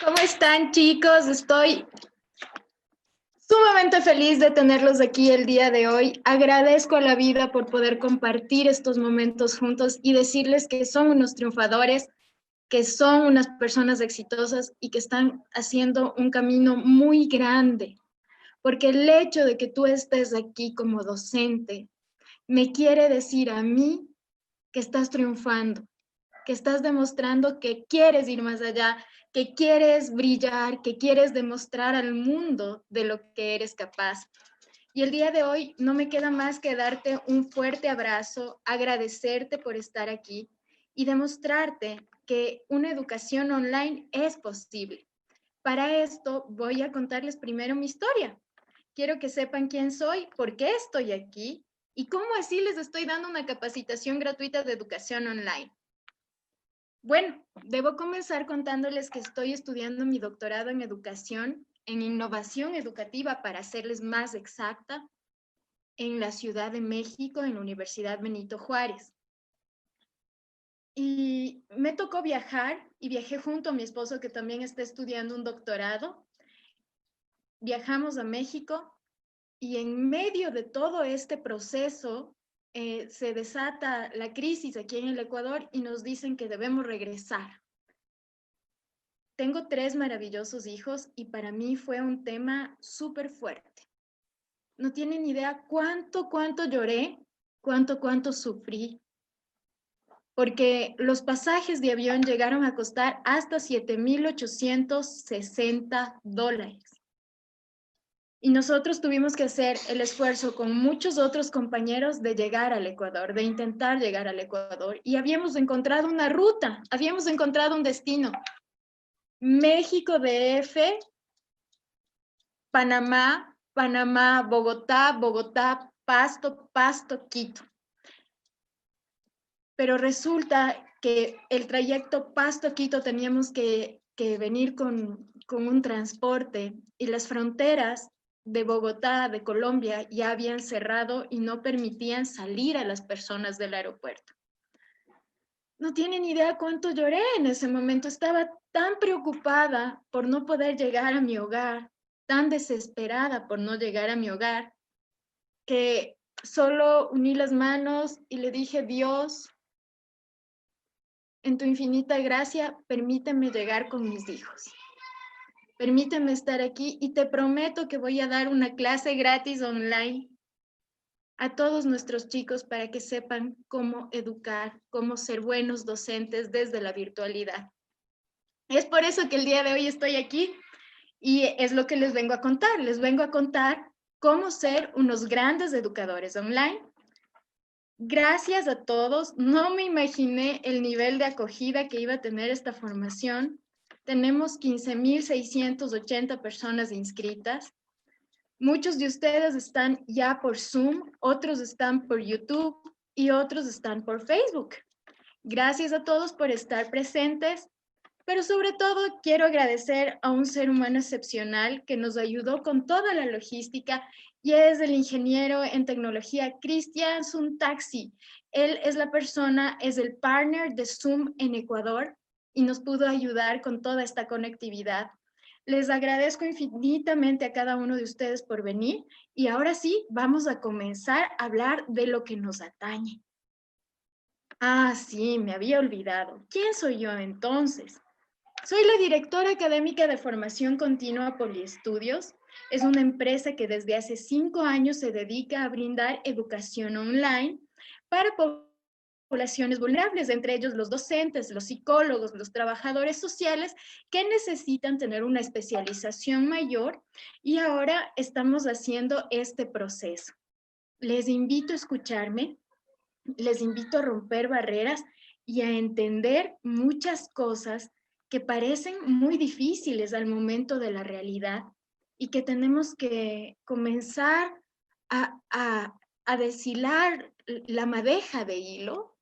¿Cómo están, chicos? Estoy sumamente feliz de tenerlos aquí el día de hoy. Agradezco a la vida por poder compartir estos momentos juntos y decirles que son unos triunfadores, que son unas personas exitosas y que están haciendo un camino muy grande. Porque el hecho de que tú estés aquí como docente me quiere decir a mí que estás triunfando, que estás demostrando que quieres ir más allá, que quieres brillar, que quieres demostrar al mundo de lo que eres capaz. Y el día de hoy no me queda más que darte un fuerte abrazo, agradecerte por estar aquí y demostrarte que una educación online es posible. Para esto voy a contarles primero mi historia. Quiero que sepan quién soy, por qué estoy aquí y cómo así les estoy dando una capacitación gratuita de educación online. Bueno, debo comenzar contándoles que estoy estudiando mi doctorado en educación, en innovación educativa, para serles más exacta, en la Ciudad de México, en la Universidad Benito Juárez. Y me tocó viajar y viajé junto a mi esposo que también está estudiando un doctorado. Viajamos a México y en medio de todo este proceso se desata la crisis aquí en el Ecuador y nos dicen que debemos regresar. Tengo 3 maravillosos hijos y para mí fue un tema súper fuerte. No tienen idea cuánto lloré, cuánto sufrí, porque los pasajes de avión llegaron a costar hasta $7,860. Y nosotros tuvimos que hacer el esfuerzo con muchos otros compañeros de llegar al Ecuador, de intentar llegar al Ecuador. Y habíamos encontrado una ruta, habíamos encontrado un destino. México DF, Panamá, Panamá, Bogotá, Bogotá, Pasto, Pasto, Quito. Pero resulta que el trayecto Pasto-Quito teníamos que venir con un transporte y las fronteras de Bogotá, de Colombia, ya habían cerrado y no permitían salir a las personas del aeropuerto. No tienen idea cuánto lloré en ese momento. Estaba tan preocupada por no poder llegar a mi hogar, tan desesperada por no llegar a mi hogar, que solo uní las manos y le dije, Dios, en tu infinita gracia, permíteme llegar con mis hijos. Permíteme estar aquí y te prometo que voy a dar una clase gratis online a todos nuestros chicos para que sepan cómo educar, cómo ser buenos docentes desde la virtualidad. Es por eso que el día de hoy estoy aquí y es lo que les vengo a contar. Les vengo a contar cómo ser unos grandes educadores online. Gracias a todos. No me imaginé el nivel de acogida que iba a tener esta formación. Tenemos 15,680 personas inscritas. Muchos de ustedes están ya por Zoom, otros están por YouTube y otros están por Facebook. Gracias a todos por estar presentes, pero sobre todo quiero agradecer a un ser humano excepcional que nos ayudó con toda la logística y es el ingeniero en tecnología Cristian Suntaxi. Él es la persona, es el partner de Zoom en Ecuador y nos pudo ayudar con toda esta conectividad. Les agradezco infinitamente a cada uno de ustedes por venir y ahora sí, vamos a comenzar a hablar de lo que nos atañe. Ah, sí, me había olvidado. ¿Quién soy yo entonces? Soy la directora académica de formación continua Poliestudios. Es una empresa que desde hace 5 años se dedica a brindar educación online para poblaciones vulnerables, entre ellos los docentes, los psicólogos, los trabajadores sociales que necesitan tener una especialización mayor y ahora estamos haciendo este proceso. Les invito a escucharme, les invito a romper barreras y a entender muchas cosas que parecen muy difíciles al momento de la realidad y que tenemos que comenzar a deshilar la madeja de hilo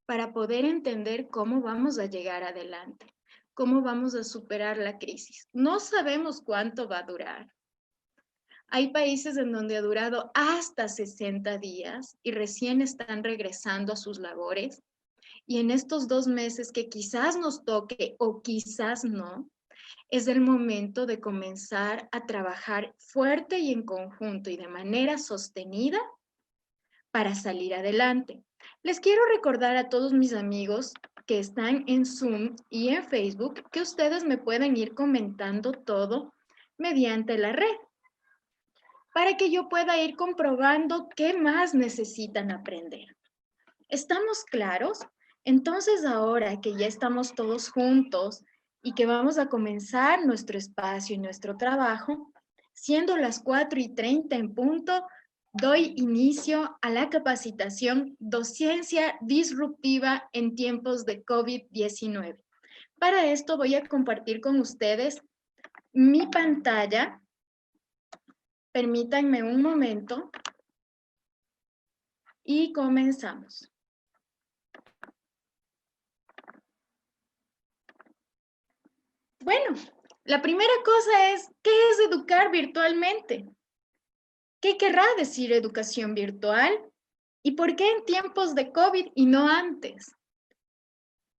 para poder entender cómo vamos a llegar adelante, cómo vamos a superar la crisis. No sabemos cuánto va a durar. Hay países en donde ha durado hasta 60 días y recién están regresando a sus labores. Y en estos 2 meses que quizás nos toque o quizás no, Es el momento de comenzar a trabajar fuerte y en conjunto y de manera sostenida para salir adelante. Les quiero recordar a todos mis amigos que están en Zoom y en Facebook que ustedes me pueden ir comentando todo mediante la red para que yo pueda ir comprobando qué más necesitan aprender. ¿Estamos claros? Entonces ahora que ya estamos todos juntos y que vamos a comenzar nuestro espacio y nuestro trabajo, siendo las 4:30 en punto, doy inicio a la capacitación Docencia Disruptiva en tiempos de COVID-19. Para esto voy a compartir con ustedes mi pantalla. Permítanme un momento y comenzamos. Bueno, la primera cosa es, ¿qué es educar virtualmente? ¿Qué querrá decir educación virtual? ¿Y por qué en tiempos de COVID y no antes?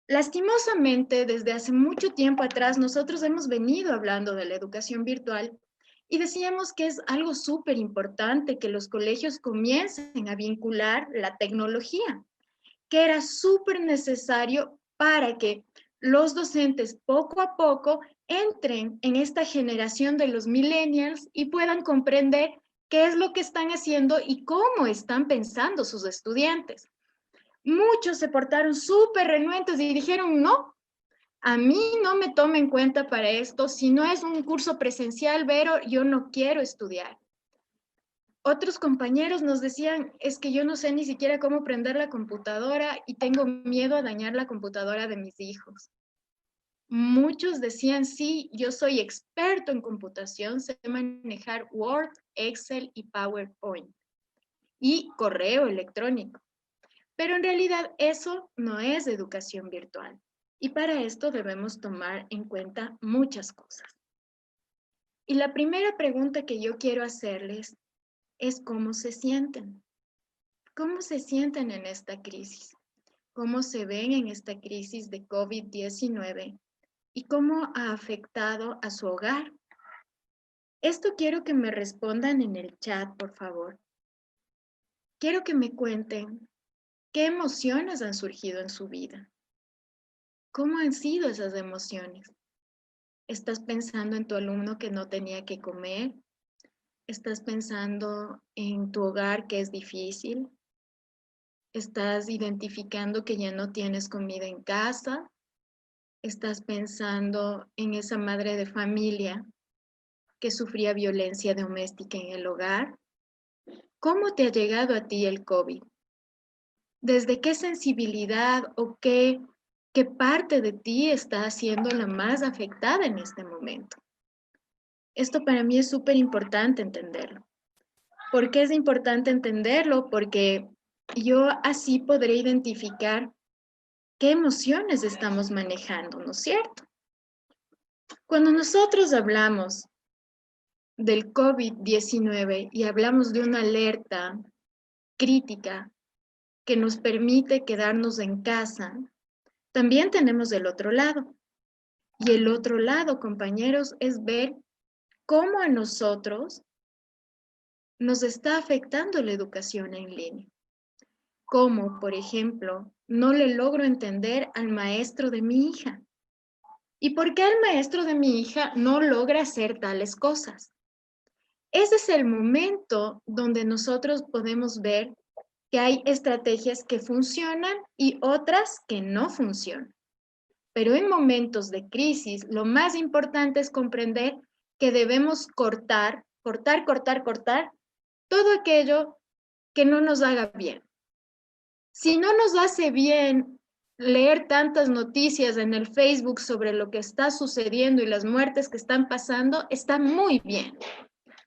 Lastimosamente, desde hace mucho tiempo atrás, nosotros hemos venido hablando de la educación virtual y decíamos que es algo súper importante que los colegios comiencen a vincular la tecnología, que era súper necesario para que los docentes poco a poco entren en esta generación de los millennials y puedan comprender qué es lo que están haciendo y cómo están pensando sus estudiantes. Muchos se portaron súper renuentes y dijeron, no, a mí no me tome en cuenta para esto, si no es un curso presencial, Vero, yo no quiero estudiar. Otros compañeros nos decían, es que yo no sé ni siquiera cómo prender la computadora y tengo miedo a dañar la computadora de mis hijos. Muchos decían, sí, yo soy experto en computación, sé manejar Word, Excel y PowerPoint y correo electrónico. Pero en realidad eso no es educación virtual. Y para esto debemos tomar en cuenta muchas cosas. Y la primera pregunta que yo quiero hacerles es cómo se sienten. ¿Cómo se sienten en esta crisis? ¿Cómo se ven en esta crisis de COVID-19? ¿Y cómo ha afectado a su hogar? Esto quiero que me respondan en el chat, por favor. Quiero que me cuenten qué emociones han surgido en su vida. ¿Cómo han sido esas emociones? ¿Estás pensando en tu alumno que no tenía que comer? ¿Estás pensando en tu hogar que es difícil? ¿Estás identificando que ya no tienes comida en casa? ¿Estás pensando en esa madre de familia que sufría violencia doméstica en el hogar? ¿Cómo te ha llegado a ti el COVID? ¿Desde qué sensibilidad o qué parte de ti está siendo la más afectada en este momento? Esto para mí es súper importante entenderlo. ¿Por qué es importante entenderlo? Porque yo así podré identificar qué emociones estamos manejando, ¿no es cierto? Cuando nosotros hablamos del COVID-19 y hablamos de una alerta crítica que nos permite quedarnos en casa, también tenemos el otro lado. Y el otro lado, compañeros, es ver cómo a nosotros nos está afectando la educación en línea. Como, por ejemplo, no le logro entender al maestro de mi hija. ¿Y por qué el maestro de mi hija no logra hacer tales cosas? Ese es el momento donde nosotros podemos ver que hay estrategias que funcionan y otras que no funcionan. Pero en momentos de crisis, lo más importante es comprender que debemos cortar todo aquello que no nos haga bien. Si no nos hace bien leer tantas noticias en el Facebook sobre lo que está sucediendo y las muertes que están pasando, está muy bien.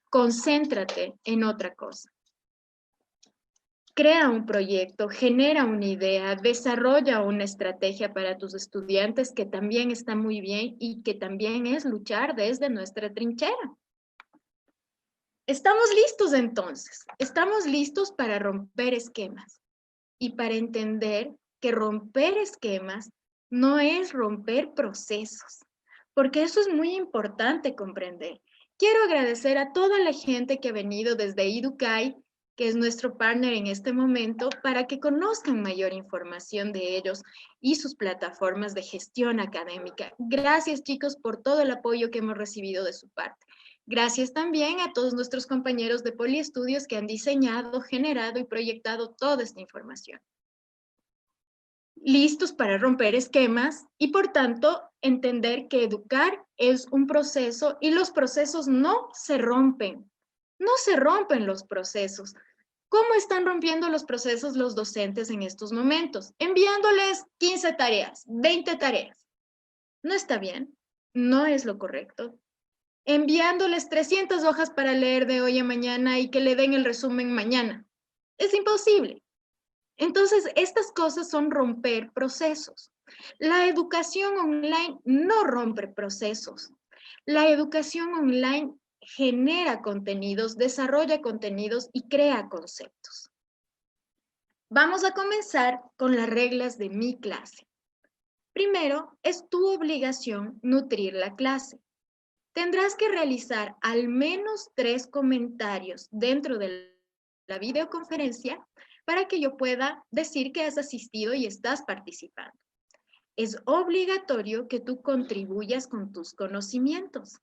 Concéntrate en otra cosa. Crea un proyecto, genera una idea, desarrolla una estrategia para tus estudiantes que también está muy bien y que también es luchar desde nuestra trinchera. Estamos listos entonces, estamos listos para romper esquemas y para entender que romper esquemas no es romper procesos. porque eso es muy importante comprender. Quiero agradecer a toda la gente que ha venido desde Educay, que es nuestro partner en este momento, para que conozcan mayor información de ellos y sus plataformas de gestión académica. Gracias, chicos, por todo el apoyo que hemos recibido de su parte. Gracias también a todos nuestros compañeros de Poliestudios que han diseñado, generado y proyectado toda esta información. Listos para romper esquemas y, por tanto, entender que educar es un proceso y los procesos no se rompen. No se rompen los procesos. ¿Cómo están rompiendo los procesos los docentes en estos momentos? Enviándoles 15 tareas, 20 tareas. No está bien, no es lo correcto. Enviándoles 300 hojas para leer de hoy a mañana y que le den el resumen mañana. Es imposible. Entonces, estas cosas son romper procesos. La educación online no rompe procesos. La educación online genera contenidos, desarrolla contenidos y crea conceptos. Vamos a comenzar con las reglas de mi clase. Primero, es tu obligación nutrir la clase. Tendrás que realizar al menos 3 comentarios dentro de la videoconferencia para que yo pueda decir que has asistido y estás participando. Es obligatorio que tú contribuyas con tus conocimientos.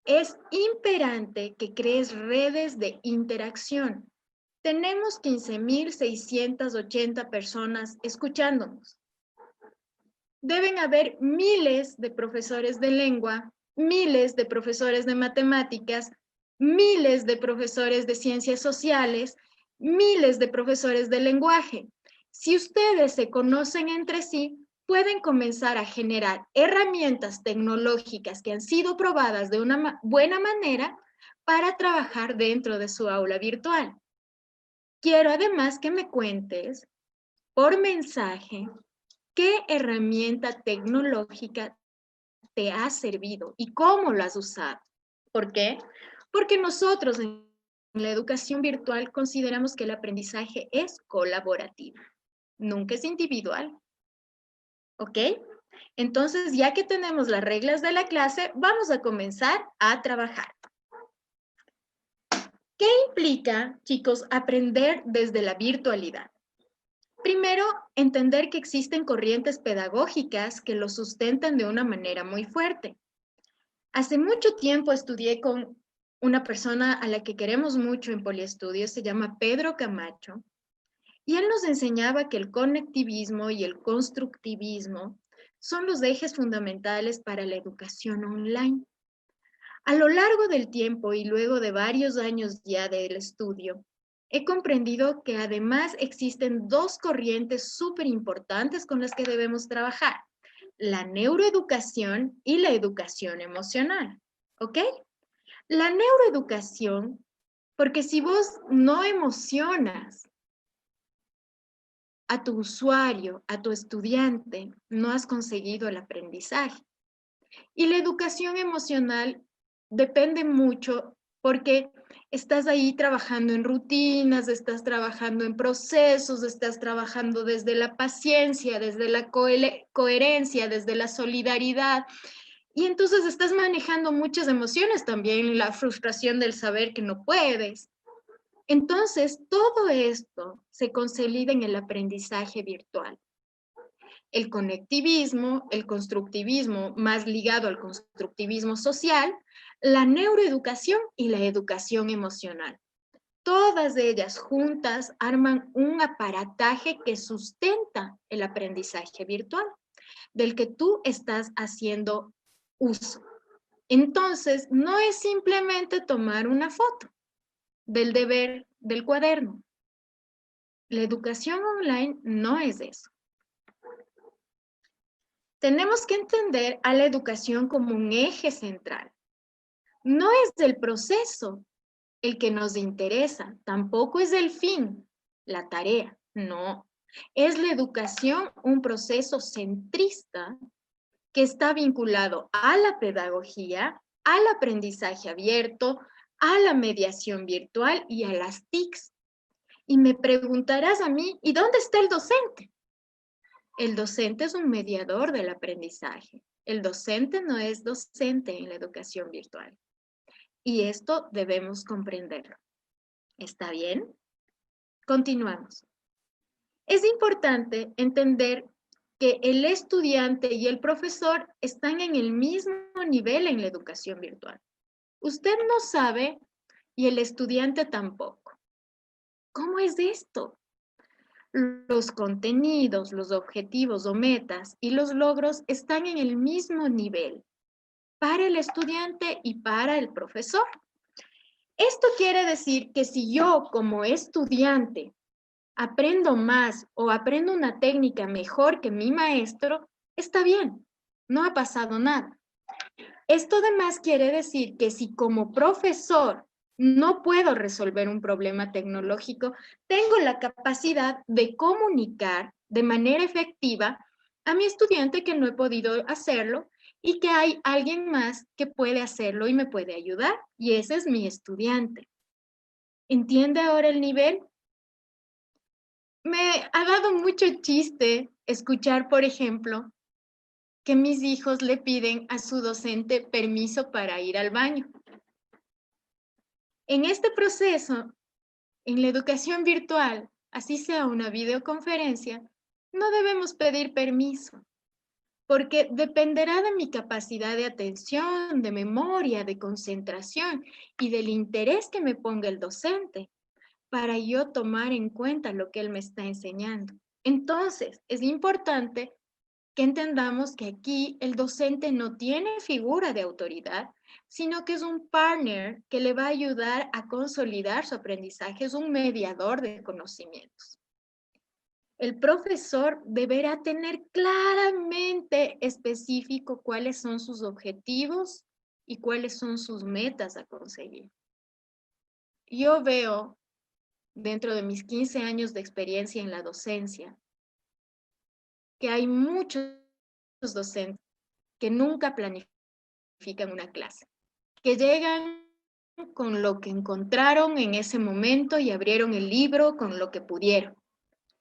Es imperante que crees redes de interacción. Tenemos 15.680 personas escuchándonos. Deben haber miles de profesores de lengua, miles de profesores de matemáticas, miles de profesores de ciencias sociales, miles de profesores de lenguaje. Si ustedes se conocen entre sí, pueden comenzar a generar herramientas tecnológicas que han sido probadas de una buena manera para trabajar dentro de su aula virtual. Quiero además que me cuentes por mensaje qué herramienta tecnológica te ha servido y cómo lo has usado. ¿Por qué? Porque nosotros en la educación virtual consideramos que el aprendizaje es colaborativo, nunca es individual. ¿Ok? Entonces, ya que tenemos las reglas de la clase, vamos a comenzar a trabajar. ¿Qué implica, chicos, aprender desde la virtualidad? Primero, entender que existen corrientes pedagógicas que lo sustentan de una manera muy fuerte. Hace mucho tiempo estudié con una persona a la que queremos mucho en Poliestudios, se llama Pedro Camacho, y él nos enseñaba que el conectivismo y el constructivismo son los ejes fundamentales para la educación online. A lo largo del tiempo y luego de varios años ya del estudio, he comprendido que además existen 2 corrientes súper importantes con las que debemos trabajar: la neuroeducación y la educación emocional. ¿Ok? La neuroeducación, porque si vos no emocionas a tu usuario, a tu estudiante, no has conseguido el aprendizaje. Y la educación emocional depende mucho porque estás ahí trabajando en rutinas, estás trabajando en procesos, estás trabajando desde la paciencia, desde la coherencia, desde la solidaridad. Y entonces estás manejando muchas emociones también, la frustración del saber que no puedes. Entonces, todo esto se consolida en el aprendizaje virtual. El conectivismo, el constructivismo más ligado al constructivismo social, la neuroeducación y la educación emocional. Todas ellas juntas arman un aparataje que sustenta el aprendizaje virtual, del que tú estás haciendo uso. Entonces, no es simplemente tomar una foto del deber del cuaderno. La educación online no es eso. Tenemos que entender a la educación como un eje central. No es el proceso el que nos interesa, tampoco es el fin, la tarea, no. Es la educación un proceso centrista que está vinculado a la pedagogía, al aprendizaje abierto, a la mediación virtual y a las TICs. Y me preguntarás a mí, ¿y dónde está el docente? El docente es un mediador del aprendizaje. El docente no es docente en la educación virtual. Y esto debemos comprenderlo. ¿Está bien? Continuamos. Es importante entender que el estudiante y el profesor están en el mismo nivel en la educación virtual. Usted no sabe y el estudiante tampoco. ¿Cómo es esto? Los contenidos, los objetivos o metas y los logros están en el mismo nivel para el estudiante y para el profesor. Esto quiere decir que si yo como estudiante aprendo más o aprendo una técnica mejor que mi maestro, está bien, no ha pasado nada. Esto además quiere decir que si como profesor no puedo resolver un problema tecnológico, tengo la capacidad de comunicar de manera efectiva a mi estudiante que no he podido hacerlo y que hay alguien más que puede hacerlo y me puede ayudar, y ese es mi estudiante. ¿Entiende ahora el nivel? Me ha dado mucho chiste escuchar, por ejemplo, que mis hijos le piden a su docente permiso para ir al baño. En este proceso, en la educación virtual, así sea una videoconferencia, no debemos pedir permiso, porque dependerá de mi capacidad de atención, de memoria, de concentración y del interés que me ponga el docente para yo tomar en cuenta lo que él me está enseñando. Entonces, es importante que entendamos que aquí el docente no tiene figura de autoridad, sino que es un partner que le va a ayudar a consolidar su aprendizaje, es un mediador de conocimientos. El profesor deberá tener claramente específico cuáles son sus objetivos y cuáles son sus metas a conseguir. Yo veo, dentro de mis 15 años de experiencia en la docencia, que hay muchos docentes que nunca planifican una clase, que llegan con lo que encontraron en ese momento y abrieron el libro con lo que pudieron.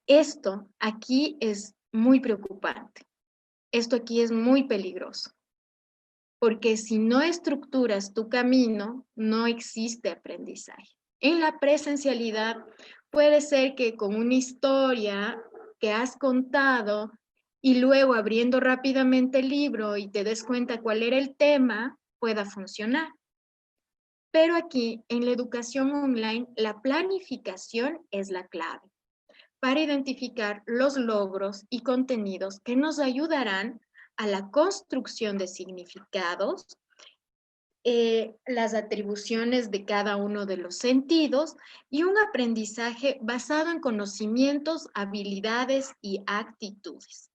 Esto aquí es muy preocupante. Esto aquí es muy peligroso, porque si no estructuras tu camino, no existe aprendizaje. En la presencialidad puede ser que con una historia que has contado y luego abriendo rápidamente el libro y te des cuenta cuál era el tema, pueda funcionar. Pero aquí, en la educación online, la planificación es la clave para identificar los logros y contenidos que nos ayudarán a la construcción de significados, las atribuciones de cada uno de los sentidos y un aprendizaje basado en conocimientos, habilidades y actitudes.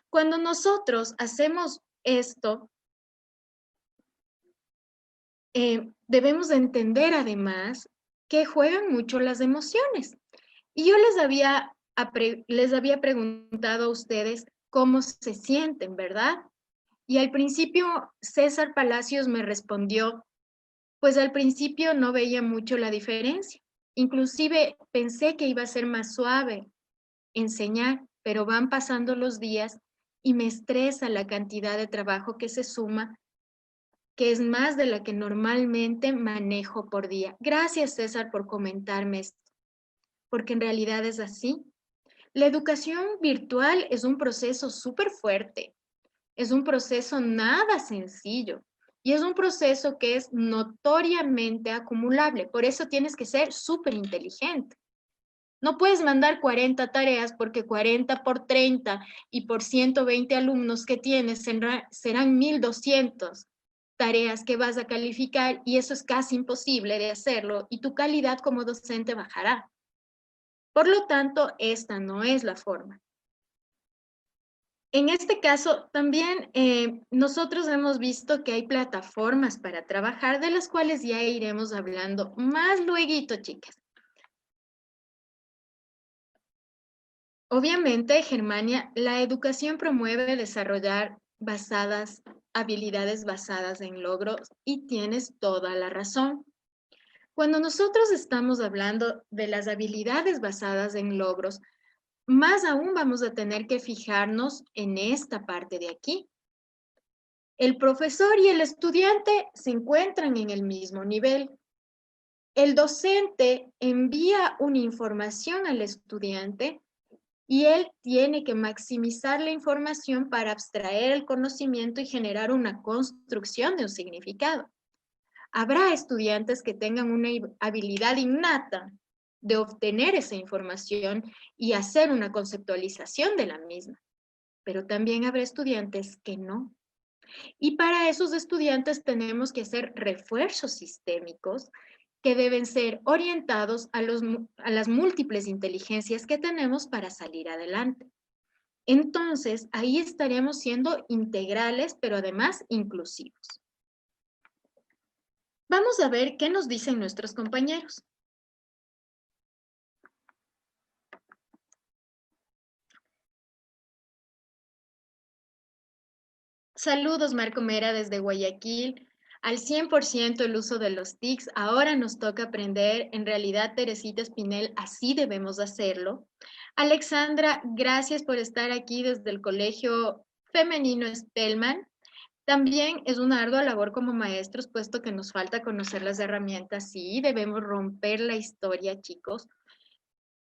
Cuando nosotros hacemos esto, debemos entender además que juegan mucho las emociones. Y yo les había preguntado a ustedes cómo se sienten, ¿verdad? Y al principio César Palacios me respondió, pues al principio no veía mucho la diferencia. Inclusive pensé que iba a ser más suave enseñar, pero van pasando los días y me estresa la cantidad de trabajo que se suma, que es más de la que normalmente manejo por día. Gracias, César, por comentarme esto, porque en realidad es así. La educación virtual es un proceso súper fuerte, es un proceso nada sencillo y es un proceso que es notoriamente acumulable. Por eso tienes que ser súper inteligente. No puedes mandar 40 tareas porque 40 por 30 y por 120 alumnos que tienes serán 1,200 tareas que vas a calificar y eso es casi imposible de hacerlo y tu calidad como docente bajará. Por lo tanto, esta no es la forma. En este caso, también nosotros hemos visto que hay plataformas para trabajar, de las cuales ya iremos hablando más lueguito, chicas. Obviamente, Germania, la educación promueve desarrollar habilidades basadas en logros y tienes toda la razón. Cuando nosotros estamos hablando de las habilidades basadas en logros, más aún vamos a tener que fijarnos en esta parte de aquí. El profesor y el estudiante se encuentran en el mismo nivel. El docente envía una información al estudiante y él tiene que maximizar la información para abstraer el conocimiento y generar una construcción de un significado. Habrá estudiantes que tengan una habilidad innata de obtener esa información y hacer una conceptualización de la misma, pero también habrá estudiantes que no. Y para esos estudiantes tenemos que hacer refuerzos sistémicos que deben ser orientados a las múltiples inteligencias que tenemos para salir adelante. Entonces, ahí estaremos siendo integrales, pero además inclusivos. Vamos a ver qué nos dicen nuestros compañeros. Saludos, Marco Mera, desde Guayaquil. Al 100% el uso de los TICs. Ahora nos toca aprender. En realidad, Teresita Espinel, así debemos hacerlo. Alexandra, gracias por estar aquí desde el Colegio Femenino Spellman. También es una ardua labor como maestros, puesto que nos falta conocer las herramientas. Sí, debemos romper la historia, chicos.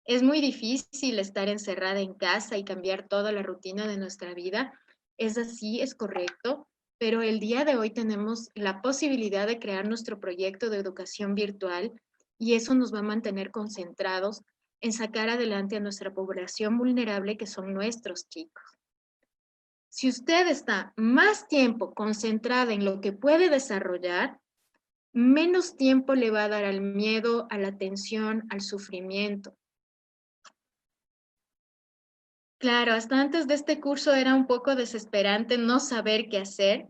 Es muy difícil estar encerrada en casa y cambiar toda la rutina de nuestra vida. Es así, es correcto, pero el día de hoy tenemos la posibilidad de crear nuestro proyecto de educación virtual y eso nos va a mantener concentrados en sacar adelante a nuestra población vulnerable que son nuestros chicos. Si usted está más tiempo concentrada en lo que puede desarrollar, menos tiempo le va a dar al miedo, a la tensión, al sufrimiento. Claro, hasta antes de este curso era un poco desesperante no saber qué hacer.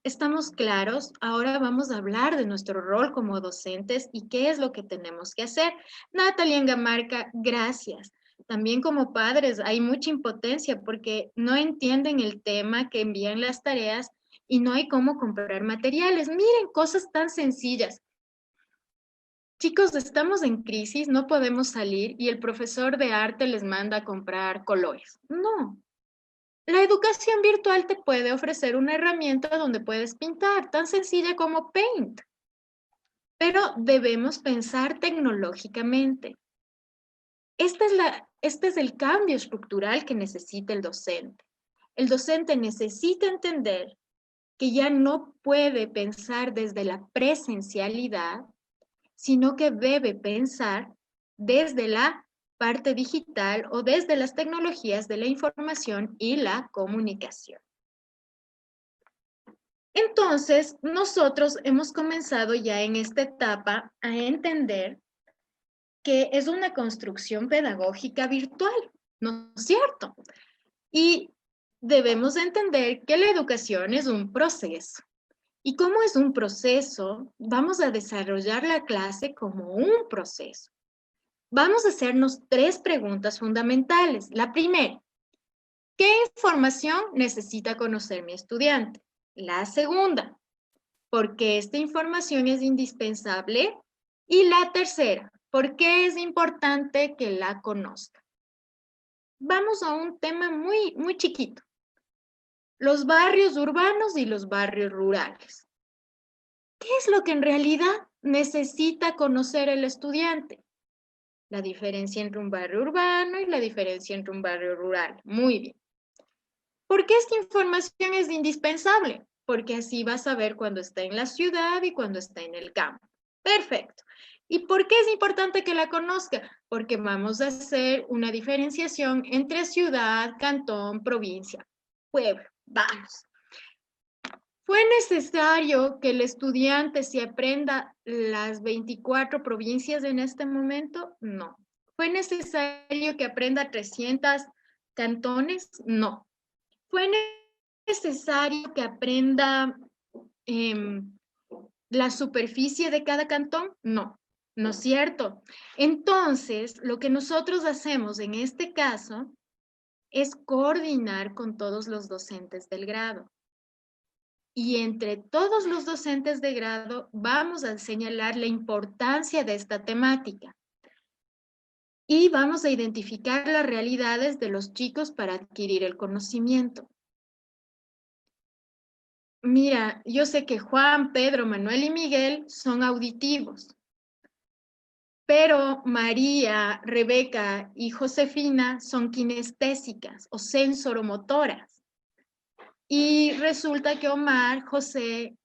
Estamos claros, ahora vamos a hablar de nuestro rol como docentes y qué es lo que tenemos que hacer. Natalia Engamarca, gracias. También como padres hay mucha impotencia porque no entienden el tema que envían las tareas y no hay cómo comprar materiales. Miren, cosas tan sencillas. Chicos, estamos en crisis, no podemos salir y el profesor de arte les manda a comprar colores. No. La educación virtual te puede ofrecer una herramienta donde puedes pintar, tan sencilla como Paint. Pero debemos pensar tecnológicamente. Este es el cambio estructural que necesita el docente. El docente necesita entender que ya no puede pensar desde la presencialidad, sino que debe pensar desde la parte digital o desde las tecnologías de la información y la comunicación. Entonces, nosotros hemos comenzado ya en esta etapa a entender que es una construcción pedagógica virtual, ¿no es cierto? Y debemos entender que la educación es un proceso. Y como es un proceso, vamos a desarrollar la clase como un proceso. Vamos a hacernos 3 preguntas fundamentales. La primera, ¿qué información necesita conocer mi estudiante? La segunda, ¿por qué esta información es indispensable? Y la tercera, ¿por qué es importante que la conozca? Vamos a un tema muy chiquito. Los barrios urbanos y los barrios rurales. ¿Qué es lo que en realidad necesita conocer el estudiante? La diferencia entre un barrio urbano y la diferencia entre un barrio rural. Muy bien. ¿Por qué esta información es indispensable? Porque así vas a ver cuando está en la ciudad y cuando está en el campo. Perfecto. ¿Y por qué es importante que la conozca? Porque vamos a hacer una diferenciación entre ciudad, cantón, provincia, pueblo. Vamos. ¿Fue necesario que el estudiante se aprenda las 24 provincias en este momento? No. ¿Fue necesario que aprenda 300 cantones? No. ¿Fue necesario que aprenda la superficie de cada cantón? No, no es cierto. Entonces, lo que nosotros hacemos en este caso es coordinar con todos los docentes del grado. Y entre todos los docentes de grado vamos a señalar la importancia de esta temática. Y vamos a identificar las realidades de los chicos para adquirir el conocimiento. Mira, yo sé que Juan, Pedro, Manuel y Miguel son auditivos, pero María, Rebeca y Josefina son kinestésicas o sensoromotoras. Y resulta que Omar, José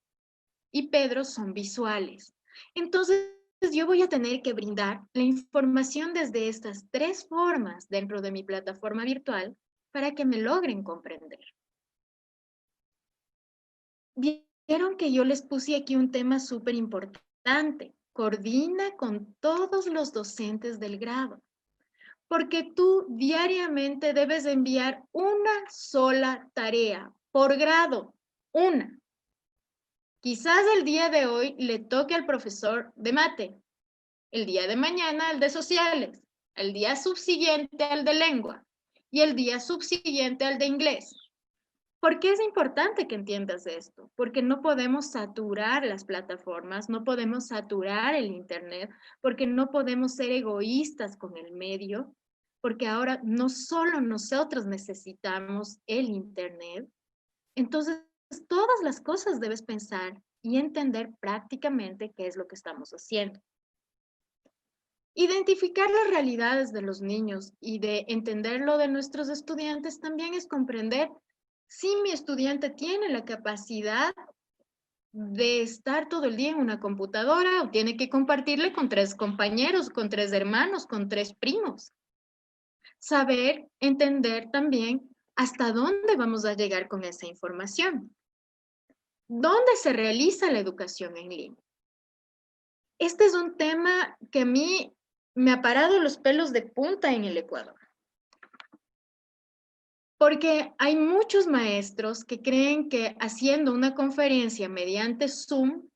y Pedro son visuales. Entonces, yo voy a tener que brindar la información desde estas tres formas dentro de mi plataforma virtual para que me logren comprender. Vieron que yo les puse aquí un tema súper importante. Coordina con todos los docentes del grado, porque tú diariamente debes enviar una sola tarea por grado, una. Quizás el día de hoy le toque al profesor de mate, el día de mañana al de sociales, el día subsiguiente al de lengua y el día subsiguiente al de inglés. ¿Por qué es importante que entiendas esto? Porque no podemos saturar las plataformas, no podemos saturar el Internet, porque no podemos ser egoístas con el medio, porque ahora no solo nosotros necesitamos el Internet. Entonces, todas las cosas debes pensar y entender prácticamente qué es lo que estamos haciendo. Identificar las realidades de los niños y de entender lo de nuestros estudiantes también es comprender si mi estudiante tiene la capacidad de estar todo el día en una computadora o tiene que compartirle con 3 compañeros, con 3 hermanos, con 3 primos. Saber, entender también hasta dónde vamos a llegar con esa información. ¿Dónde se realiza la educación en línea? Este es un tema que a mí me ha parado los pelos de punta en el Ecuador. Porque hay muchos maestros que creen que haciendo una conferencia mediante Zoom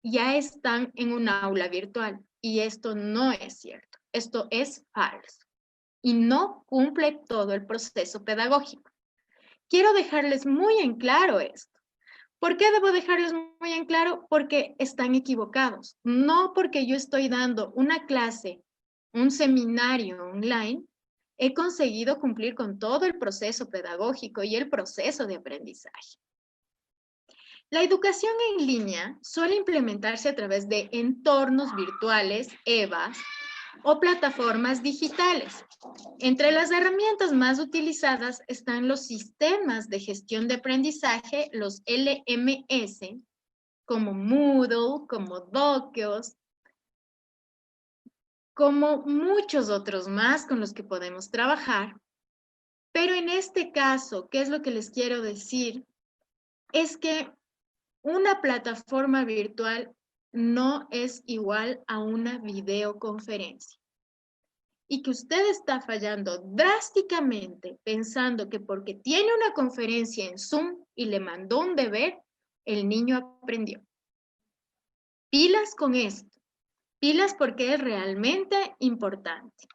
ya están en un aula virtual. Y esto no es cierto. Esto es falso. Y no cumple todo el proceso pedagógico. Quiero dejarles muy en claro esto. ¿Por qué debo dejarles muy en claro? Porque están equivocados. No porque yo estoy dando una clase, un seminario online, he conseguido cumplir con todo el proceso pedagógico y el proceso de aprendizaje. La educación en línea suele implementarse a través de entornos virtuales, EVAs, o plataformas digitales. Entre las herramientas más utilizadas están los sistemas de gestión de aprendizaje, los LMS, como Moodle, como Doceos, como muchos otros más con los que podemos trabajar. Pero en este caso, ¿qué es lo que les quiero decir? Es que una plataforma virtual no es igual a una videoconferencia. Y que usted está fallando drásticamente pensando que porque tiene una conferencia en Zoom y le mandó un deber, el niño aprendió. Pilas con esto. Pilas porque es realmente importante.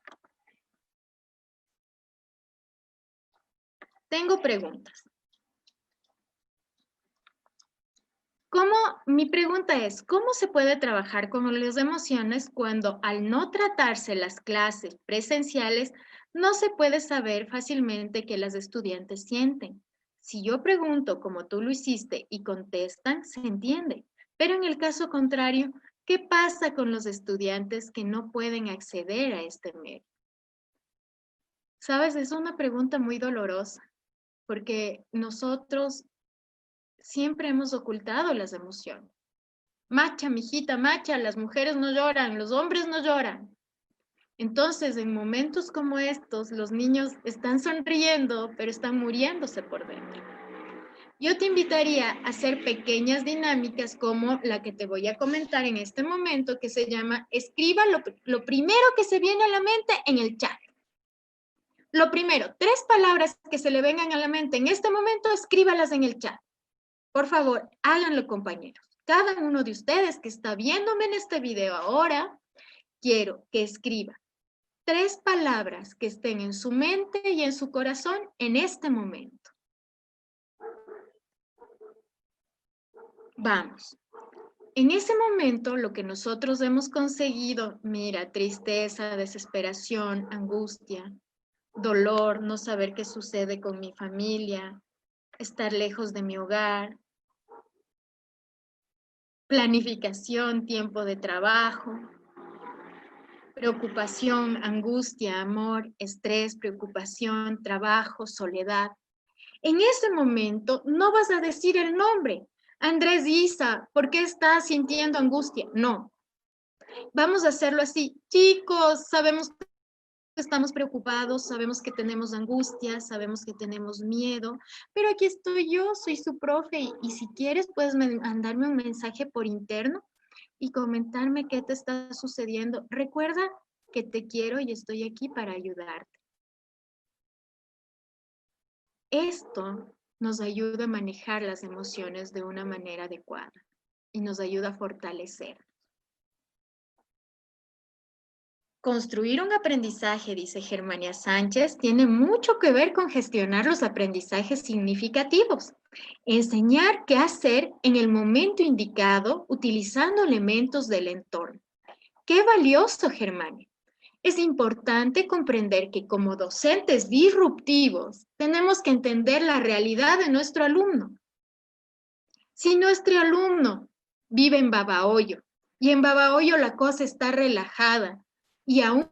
Tengo preguntas. Mi pregunta es, ¿cómo se puede trabajar con las emociones cuando al no tratarse las clases presenciales, no se puede saber fácilmente qué las estudiantes sienten? Si yo pregunto como tú lo hiciste y contestan, se entiende. Pero en el caso contrario, ¿qué pasa con los estudiantes que no pueden acceder a este medio? Sabes, es una pregunta muy dolorosa, porque nosotros siempre hemos ocultado las emociones. Macha, mijita, macha, las mujeres no lloran, los hombres no lloran. Entonces, en momentos como estos, los niños están sonriendo, pero están muriéndose por dentro. Yo te invitaría a hacer pequeñas dinámicas como la que te voy a comentar en este momento, que se llama escriba lo primero que se viene a la mente en el chat. Lo primero, 3 palabras que se le vengan a la mente en este momento, escríbalas en el chat. Por favor, háganlo, compañeros. Cada uno de ustedes que está viéndome en este video ahora, quiero que escriba 3 palabras que estén en su mente y en su corazón en este momento. Vamos. En ese momento, lo que nosotros hemos conseguido, mira, tristeza, desesperación, angustia, dolor, no saber qué sucede con mi familia, estar lejos de mi hogar, planificación, tiempo de trabajo, preocupación, angustia, amor, estrés, preocupación, trabajo, soledad. En ese momento no vas a decir el nombre. Andrés Isa, ¿por qué estás sintiendo angustia? No. Vamos a hacerlo así. Chicos, sabemos que estamos preocupados, sabemos que tenemos angustia, sabemos que tenemos miedo, pero aquí estoy yo, soy su profe y si quieres puedes mandarme un mensaje por interno y comentarme qué te está sucediendo. Recuerda que te quiero y estoy aquí para ayudarte. Esto nos ayuda a manejar las emociones de una manera adecuada y nos ayuda a fortalecer. Construir un aprendizaje, dice Germania Sánchez, tiene mucho que ver con gestionar los aprendizajes significativos. Enseñar qué hacer en el momento indicado utilizando elementos del entorno. ¡Qué valioso, Germania! Es importante comprender que como docentes disruptivos tenemos que entender la realidad de nuestro alumno. Si nuestro alumno vive en Babahoyo y en Babahoyo la cosa está relajada y aún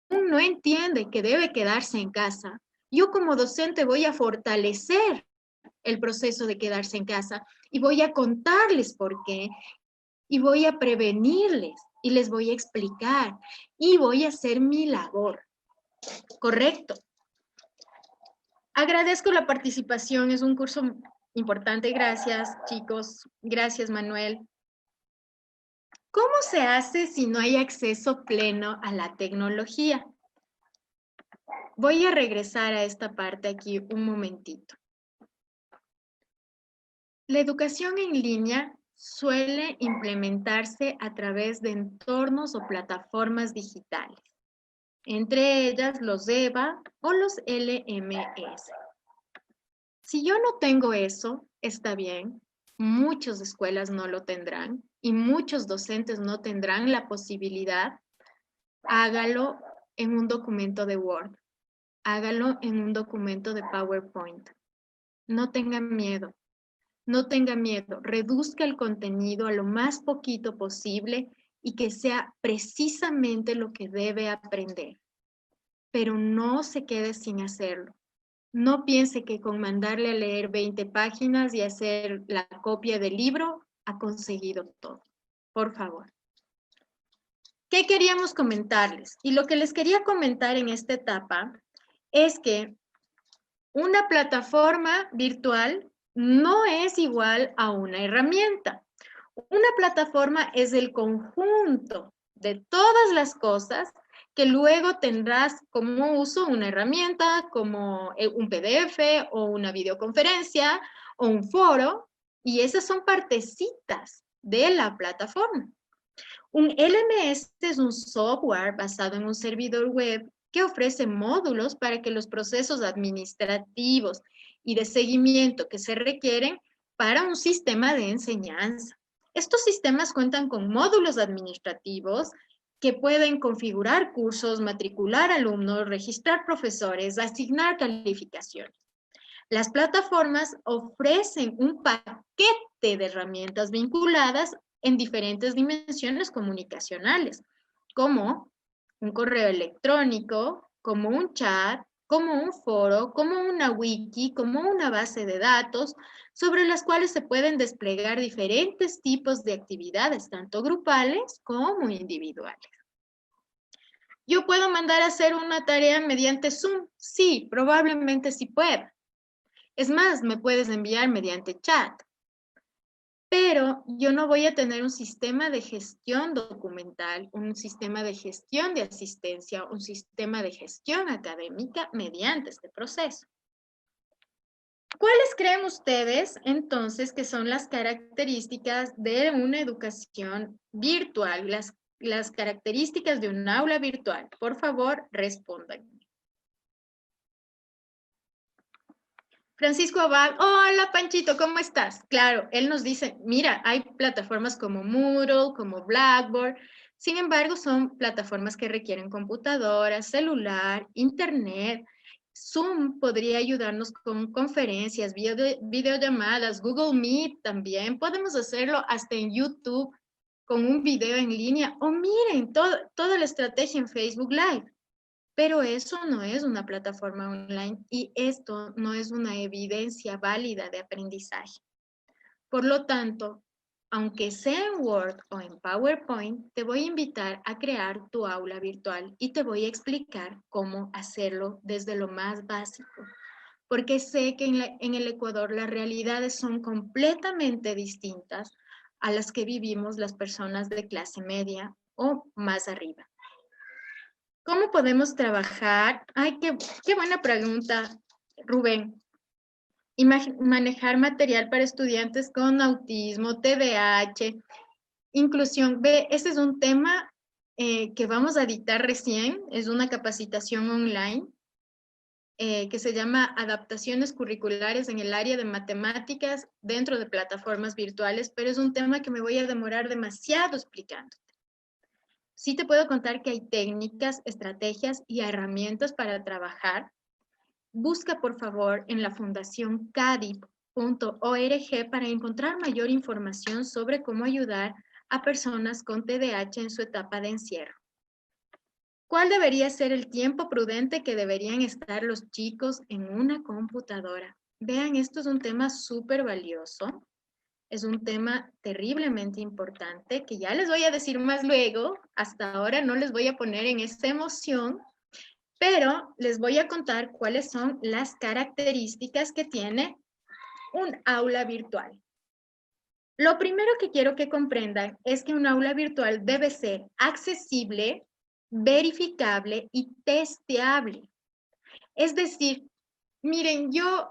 no entiende que debe quedarse en casa, yo como docente voy a fortalecer el proceso de quedarse en casa y voy a contarles por qué y voy a prevenirles y les voy a explicar y voy a hacer mi labor. Correcto. Agradezco la participación, es un curso importante. Gracias, chicos. Gracias, Manuel. ¿Cómo se hace si no hay acceso pleno a la tecnología? Voy a regresar a esta parte aquí un momentito. La educación en línea suele implementarse a través de entornos o plataformas digitales, entre ellas los EVA o los LMS. Si yo no tengo eso, está bien, muchas escuelas no lo tendrán y muchos docentes no tendrán la posibilidad. Hágalo en un documento de Word, hágalo en un documento de PowerPoint. No tengan miedo. No tenga miedo, reduzca el contenido a lo más poquito posible y que sea precisamente lo que debe aprender. Pero no se quede sin hacerlo. No piense que con mandarle a leer 20 páginas y hacer la copia del libro ha conseguido todo. Por favor. ¿Qué queríamos comentarles? Y lo que les quería comentar en esta etapa es que una plataforma virtual no es igual a una herramienta. Una plataforma es el conjunto de todas las cosas que luego tendrás como uso una herramienta, como un PDF o una videoconferencia o un foro, y esas son partecitas de la plataforma. Un LMS es un software basado en un servidor web que ofrece módulos para que los procesos administrativos y de seguimiento que se requieren para un sistema de enseñanza. Estos sistemas cuentan con módulos administrativos que pueden configurar cursos, matricular alumnos, registrar profesores, asignar calificaciones. Las plataformas ofrecen un paquete de herramientas vinculadas en diferentes dimensiones comunicacionales, como un correo electrónico, como un chat, como un foro, como una wiki, como una base de datos, sobre las cuales se pueden desplegar diferentes tipos de actividades, tanto grupales como individuales. ¿Yo puedo mandar a hacer una tarea mediante Zoom? Sí, probablemente sí pueda. Es más, me puedes enviar mediante chat. Pero yo no voy a tener un sistema de gestión documental, un sistema de gestión de asistencia, un sistema de gestión académica mediante este proceso. ¿Cuáles creen ustedes entonces que son las características de una educación virtual, las características de un aula virtual? Por favor, respondan. Francisco Abad, hola Panchito, ¿cómo estás? Claro, él nos dice, mira, hay plataformas como Moodle, como Blackboard, sin embargo son plataformas que requieren computadora, celular, internet, Zoom podría ayudarnos con conferencias, videollamadas, Google Meet también. Podemos hacerlo hasta en YouTube con un video en línea. O miren, toda la estrategia en Facebook Live. Pero eso no es una plataforma online y esto no es una evidencia válida de aprendizaje. Por lo tanto, aunque sea en Word o en PowerPoint, te voy a invitar a crear tu aula virtual y te voy a explicar cómo hacerlo desde lo más básico. Porque sé que en el Ecuador las realidades son completamente distintas a las que vivimos las personas de clase media o más arriba. ¿Cómo podemos trabajar? Ay, qué buena pregunta, Rubén. Y manejar material para estudiantes con autismo, TDAH, inclusión. Ve, ese es un tema que vamos a dictar recién, es una capacitación online que se llama Adaptaciones curriculares en el área de matemáticas dentro de plataformas virtuales, pero es un tema que me voy a demorar demasiado explicando. Sí te puedo contar que hay técnicas, estrategias y herramientas para trabajar. Busca, por favor, en la fundación cadip.org para encontrar mayor información sobre cómo ayudar a personas con TDAH en su etapa de encierro. ¿Cuál debería ser el tiempo prudente que deberían estar los chicos en una computadora? Vean, esto es un tema súper valioso. Es un tema terriblemente importante que ya les voy a decir más luego. Hasta ahora no les voy a poner en esta emoción, pero les voy a contar cuáles son las características que tiene un aula virtual. Lo primero que quiero que comprendan es que un aula virtual debe ser accesible, verificable y testeable. Es decir, miren, yo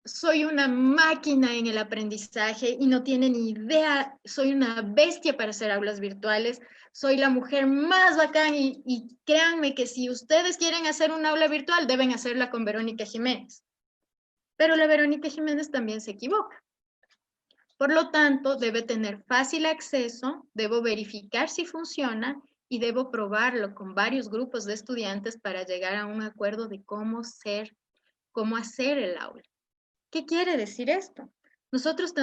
soy una máquina en el aprendizaje y no tienen ni idea, soy una bestia para hacer aulas virtuales, soy la mujer más bacán y créanme que si ustedes quieren hacer un aula virtual deben hacerla con Verónica Jiménez. Pero la Verónica Jiménez también se equivoca. Por lo tanto, debe tener fácil acceso, debo verificar si funciona y debo probarlo con varios grupos de estudiantes para llegar a un acuerdo de cómo hacer el aula. ¿Qué quiere decir esto? Nosotros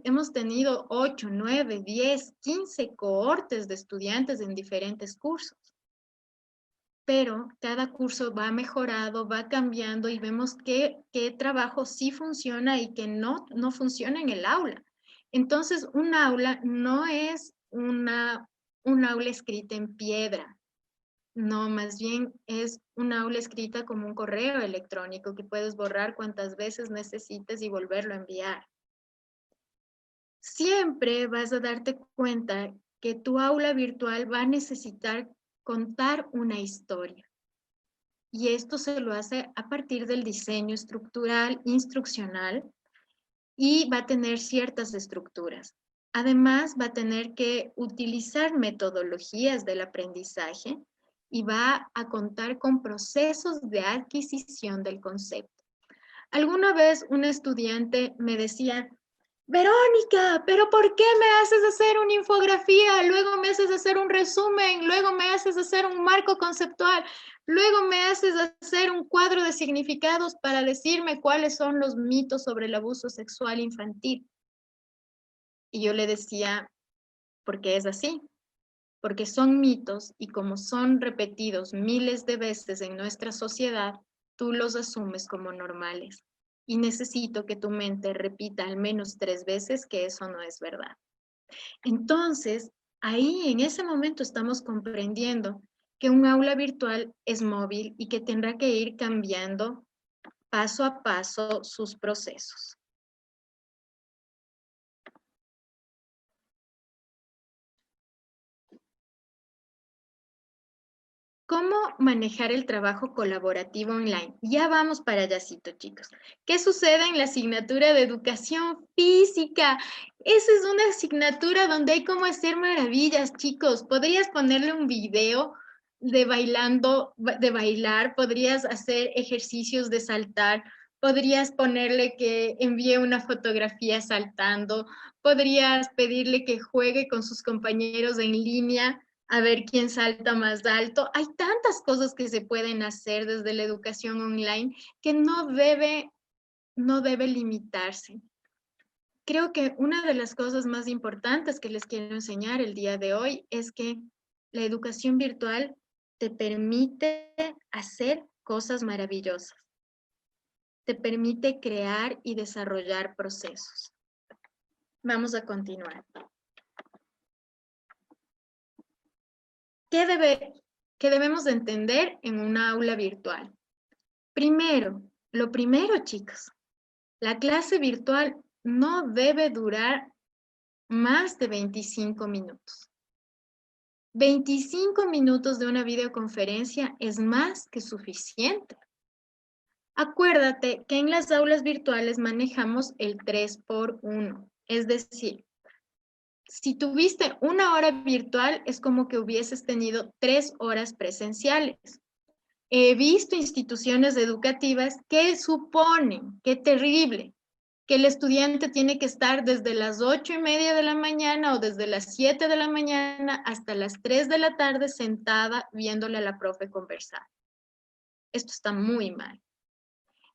hemos tenido 8, 9, 10, 15 cohortes de estudiantes en diferentes cursos. Pero cada curso va mejorado, va cambiando y vemos qué trabajo sí funciona y que no funciona en el aula. Entonces, un aula no es un aula escrita en piedra. No, más bien es una aula escrita como un correo electrónico que puedes borrar cuantas veces necesites y volverlo a enviar. Siempre vas a darte cuenta que tu aula virtual va a necesitar contar una historia. Y esto se lo hace a partir del diseño estructural, instruccional, y va a tener ciertas estructuras. Además, va a tener que utilizar metodologías del aprendizaje y va a contar con procesos de adquisición del concepto. Alguna vez un estudiante me decía, Verónica, pero ¿por qué me haces hacer una infografía? Luego me haces hacer un resumen, luego me haces hacer un marco conceptual, luego me haces hacer un cuadro de significados para decirme cuáles son los mitos sobre el abuso sexual infantil. Y yo le decía, porque es así, porque son mitos y como son repetidos miles de veces en nuestra sociedad, tú los asumes como normales. Y necesito que tu mente repita al menos 3 veces que eso no es verdad. Entonces, ahí en ese momento estamos comprendiendo que un aula virtual es móvil y que tendrá que ir cambiando paso a paso sus procesos. ¿Cómo manejar el trabajo colaborativo online? Ya vamos para allácito, chicos. ¿Qué sucede en la asignatura de educación física? Esa es una asignatura donde hay cómo hacer maravillas, chicos. Podrías ponerle un video de bailar, podrías hacer ejercicios de saltar, podrías ponerle que envíe una fotografía saltando, podrías pedirle que juegue con sus compañeros en línea a ver quién salta más alto. Hay tantas cosas que se pueden hacer desde la educación online que no debe limitarse. Creo que una de las cosas más importantes que les quiero enseñar el día de hoy es que la educación virtual te permite hacer cosas maravillosas. Te permite crear y desarrollar procesos. Vamos a continuar. ¿Qué debemos de entender en una aula virtual? Lo primero, chicos, la clase virtual no debe durar más de 25 minutos. 25 minutos de una videoconferencia es más que suficiente. Acuérdate que en las aulas virtuales manejamos el 3x1, es decir, si tuviste una hora virtual es como que hubieses tenido 3 horas presenciales. He visto instituciones educativas que suponen, qué terrible, que el estudiante tiene que estar desde las 8:30 de la mañana o desde las 7 de la mañana hasta las 3 de la tarde sentada viéndole a la profe conversar. Esto está muy mal.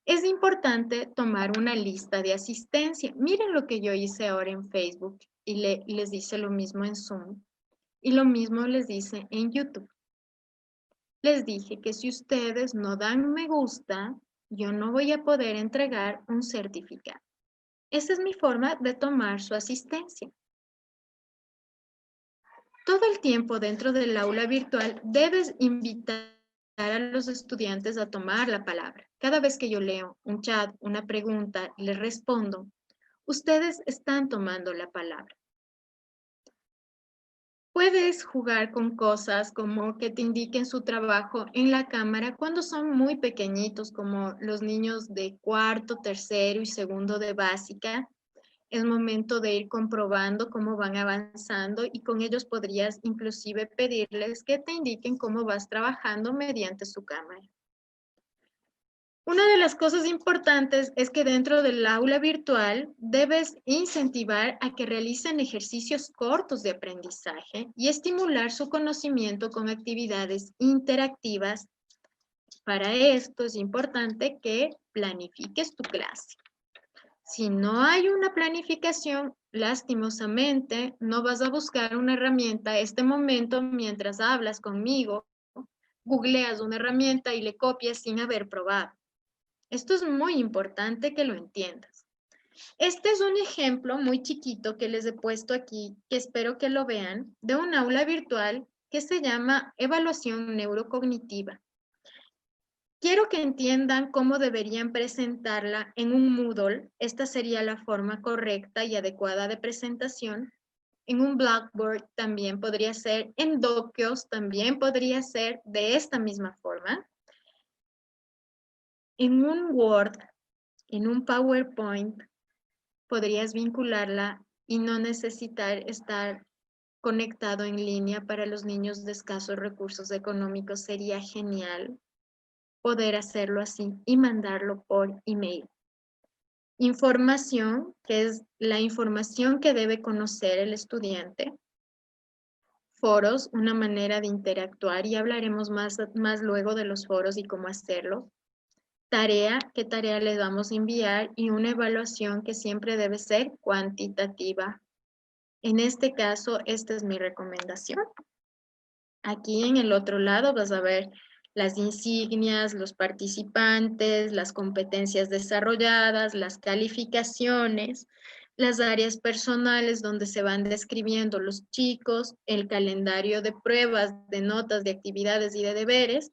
Es importante tomar una lista de asistencia. Miren lo que yo hice ahora en Facebook y les hice lo mismo en Zoom y lo mismo les dice en YouTube. Les dije que si ustedes no dan me gusta, yo no voy a poder entregar un certificado. Esa es mi forma de tomar su asistencia. Todo el tiempo dentro del aula virtual debes invitar a los estudiantes a tomar la palabra. Cada vez que yo leo un chat, una pregunta, les respondo, ustedes están tomando la palabra. Puedes jugar con cosas como que te indiquen su trabajo en la cámara cuando son muy pequeñitos, como los niños de cuarto, tercero y segundo de básica. Es momento de ir comprobando cómo van avanzando y con ellos podrías inclusive pedirles que te indiquen cómo vas trabajando mediante su cámara. Una de las cosas importantes es que dentro del aula virtual debes incentivar a que realicen ejercicios cortos de aprendizaje y estimular su conocimiento con actividades interactivas. Para esto es importante que planifiques tu clase. Si no hay una planificación, lastimosamente, no vas a buscar una herramienta este momento mientras hablas conmigo, googleas una herramienta y le copias sin haber probado. Esto es muy importante que lo entiendas. Este es un ejemplo muy chiquito que les he puesto aquí, que espero que lo vean, de un aula virtual que se llama Evaluación Neurocognitiva. Quiero que entiendan cómo deberían presentarla en un Moodle. Esta sería la forma correcta y adecuada de presentación. En un Blackboard también podría ser, en Docuos también podría ser de esta misma forma. En un Word, en un PowerPoint, podrías vincularla y no necesitar estar conectado en línea para los niños de escasos recursos económicos. Sería genial poder hacerlo así y mandarlo por email. Información, que es la información que debe conocer el estudiante. Foros, una manera de interactuar y hablaremos más luego de los foros y cómo hacerlo. Tarea, qué tarea les vamos a enviar y una evaluación que siempre debe ser cuantitativa. En este caso, esta es mi recomendación. Aquí en el otro lado vas a ver las insignias, los participantes, las competencias desarrolladas, las calificaciones, las áreas personales donde se van describiendo los chicos, el calendario de pruebas, de notas, de actividades y de deberes.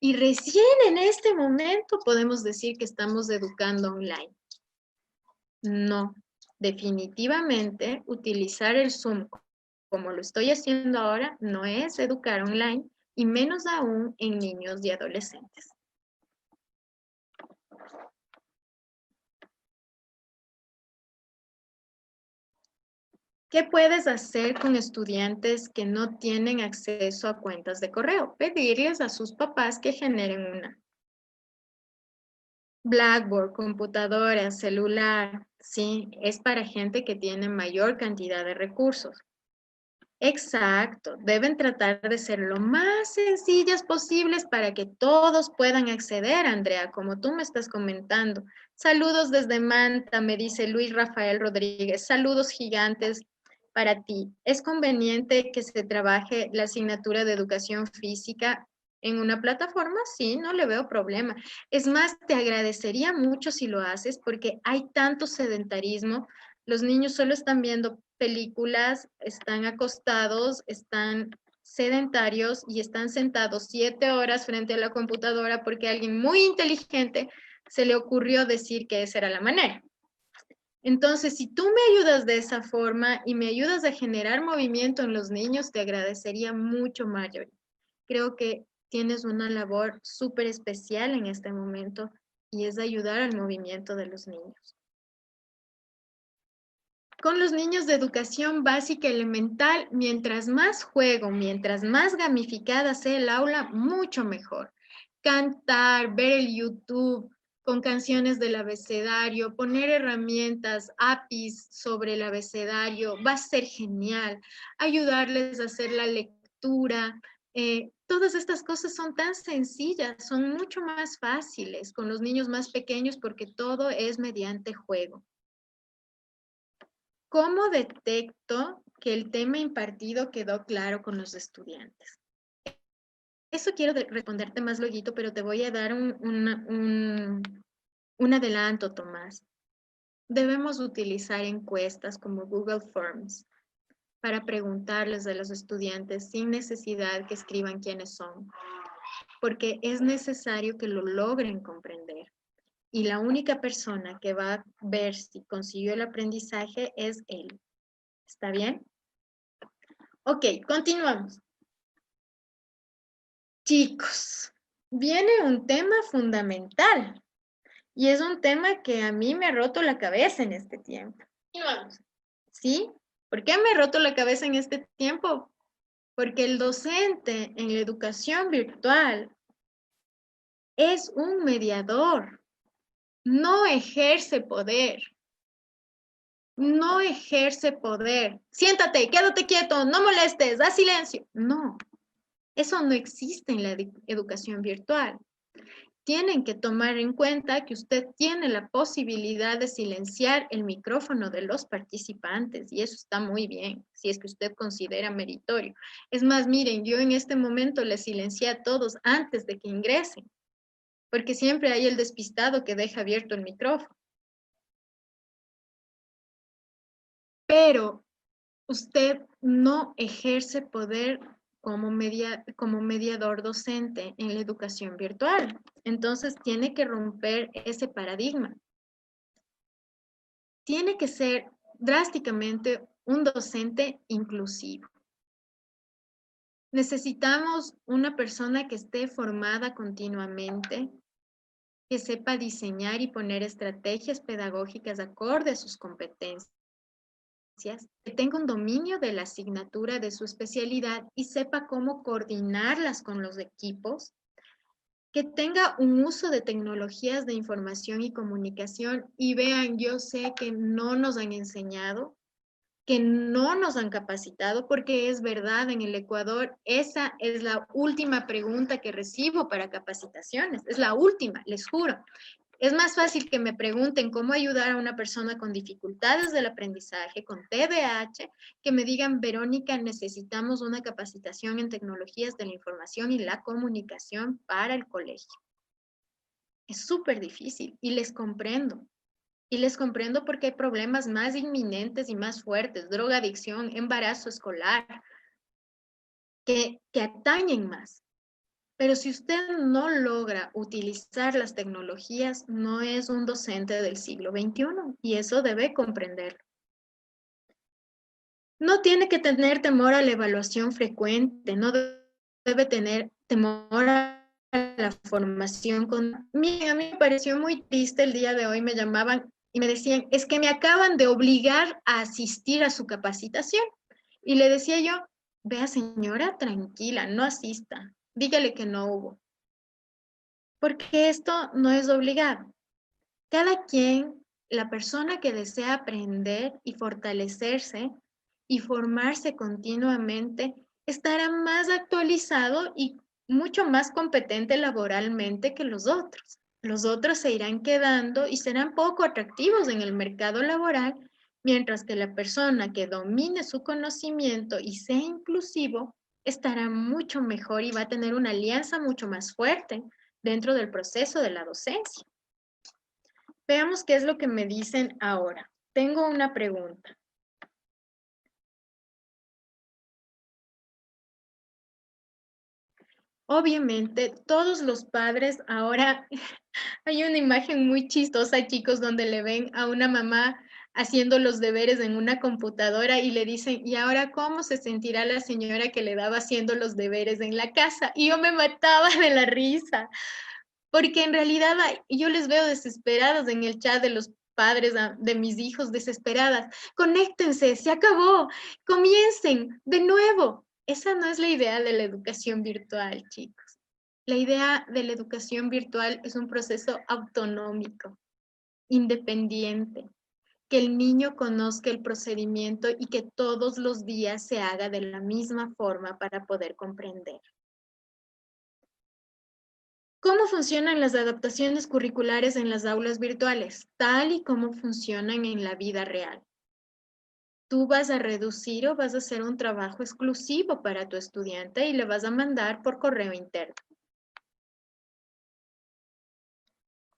Y recién en este momento podemos decir que estamos educando online. No, definitivamente utilizar el Zoom como lo estoy haciendo ahora no es educar online y menos aún en niños y adolescentes. ¿Qué puedes hacer con estudiantes que no tienen acceso a cuentas de correo? Pedirles a sus papás que generen una. Blackboard, computadora, celular, sí, es para gente que tiene mayor cantidad de recursos. Exacto, deben tratar de ser lo más sencillas posibles para que todos puedan acceder, Andrea, como tú me estás comentando. Saludos desde Manta, me dice Luis Rafael Rodríguez. Saludos gigantes para ti. ¿Es conveniente que se trabaje la asignatura de educación física en una plataforma? Sí, no le veo problema. Es más, te agradecería mucho si lo haces porque hay tanto sedentarismo. Los niños solo están viendo películas, están acostados, están sedentarios y están sentados 7 horas frente a la computadora porque a alguien muy inteligente se le ocurrió decir que esa era la manera. Entonces, si tú me ayudas de esa forma y me ayudas a generar movimiento en los niños, te agradecería mucho, Marjorie. Creo que tienes una labor súper especial en este momento y es ayudar al movimiento de los niños. Con los niños de educación básica elemental, mientras más juego, mientras más gamificada sea el aula, mucho mejor. Cantar, ver el YouTube con canciones del abecedario, poner herramientas, APIs sobre el abecedario, va a ser genial. Ayudarles a hacer la lectura. Todas estas cosas son tan sencillas, son mucho más fáciles con los niños más pequeños porque todo es mediante juego. ¿Cómo detecto que el tema impartido quedó claro con los estudiantes? Eso quiero responderte más luego, pero te voy a dar un adelanto, Tomás. Debemos utilizar encuestas como Google Forms para preguntarles a los estudiantes sin necesidad que escriban quiénes son, porque es necesario que lo logren comprender. Y la única persona que va a ver si consiguió el aprendizaje es él. ¿Está bien? Ok, continuamos. Chicos, viene un tema fundamental y es un tema que a mí me ha roto la cabeza en este tiempo. Continuamos. ¿Sí? ¿Por qué me he roto la cabeza en este tiempo? Porque el docente en la educación virtual es un mediador, no ejerce poder. No ejerce poder. Siéntate, quédate quieto, no molestes, haz silencio. No, eso no existe en la educación virtual. Tienen que tomar en cuenta que usted tiene la posibilidad de silenciar el micrófono de los participantes y eso está muy bien, si es que usted considera meritorio. Es más, miren, yo en este momento les silencié a todos antes de que ingresen, porque siempre hay el despistado que deja abierto el micrófono. Pero usted no ejerce poder como mediador docente en la educación virtual. Entonces tiene que romper ese paradigma. Tiene que ser drásticamente un docente inclusivo. Necesitamos una persona que esté formada continuamente, que sepa diseñar y poner estrategias pedagógicas acorde a sus competencias, que tenga un dominio de la asignatura de su especialidad y sepa cómo coordinarlas con los equipos, que tenga un uso de tecnologías de información y comunicación. Y vean, yo sé que no nos han enseñado, que no nos han capacitado, porque es verdad, en el Ecuador, esa es la última pregunta que recibo para capacitaciones, es la última, les juro. Es más fácil que me pregunten cómo ayudar a una persona con dificultades del aprendizaje, con TDAH, que me digan, Verónica, necesitamos una capacitación en tecnologías de la información y la comunicación para el colegio. Es súper difícil y les comprendo. Y les comprendo porque hay problemas más inminentes y más fuertes, drogadicción, embarazo escolar, que atañen más. Pero si usted no logra utilizar las tecnologías, no es un docente del siglo XXI y eso debe comprenderlo. No tiene que tener temor a la evaluación frecuente, no debe tener temor a la formación. Miren, a mí me pareció muy triste el día de hoy, me llamaban y me decían, es que me acaban de obligar a asistir a su capacitación. Y le decía yo, vea señora, tranquila, no asista, dígale que no hubo. Porque esto no es obligado. Cada quien, la persona que desea aprender y fortalecerse y formarse continuamente, estará más actualizado y mucho más competente laboralmente que los otros. Los otros se irán quedando y serán poco atractivos en el mercado laboral, mientras que la persona que domine su conocimiento y sea inclusivo estará mucho mejor y va a tener una alianza mucho más fuerte dentro del proceso de la docencia. Veamos qué es lo que me dicen ahora. Tengo una pregunta. Obviamente, todos los padres ahora hay una imagen muy chistosa, chicos, donde le ven a una mamá haciendo los deberes en una computadora y le dicen, ¿y ahora cómo se sentirá la señora que le daba haciendo los deberes en la casa? Y yo me mataba de la risa, porque en realidad yo les veo desesperados en el chat de los padres de mis hijos, desesperadas. Conéctense, se acabó, comiencen de nuevo. Esa no es la idea de la educación virtual, chicos. La idea de la educación virtual es un proceso autonómico, independiente, que el niño conozca el procedimiento y que todos los días se haga de la misma forma para poder comprender. ¿Cómo funcionan las adaptaciones curriculares en las aulas virtuales? Tal y como funcionan en la vida real. Tú vas a reducir o vas a hacer un trabajo exclusivo para tu estudiante y le vas a mandar por correo interno.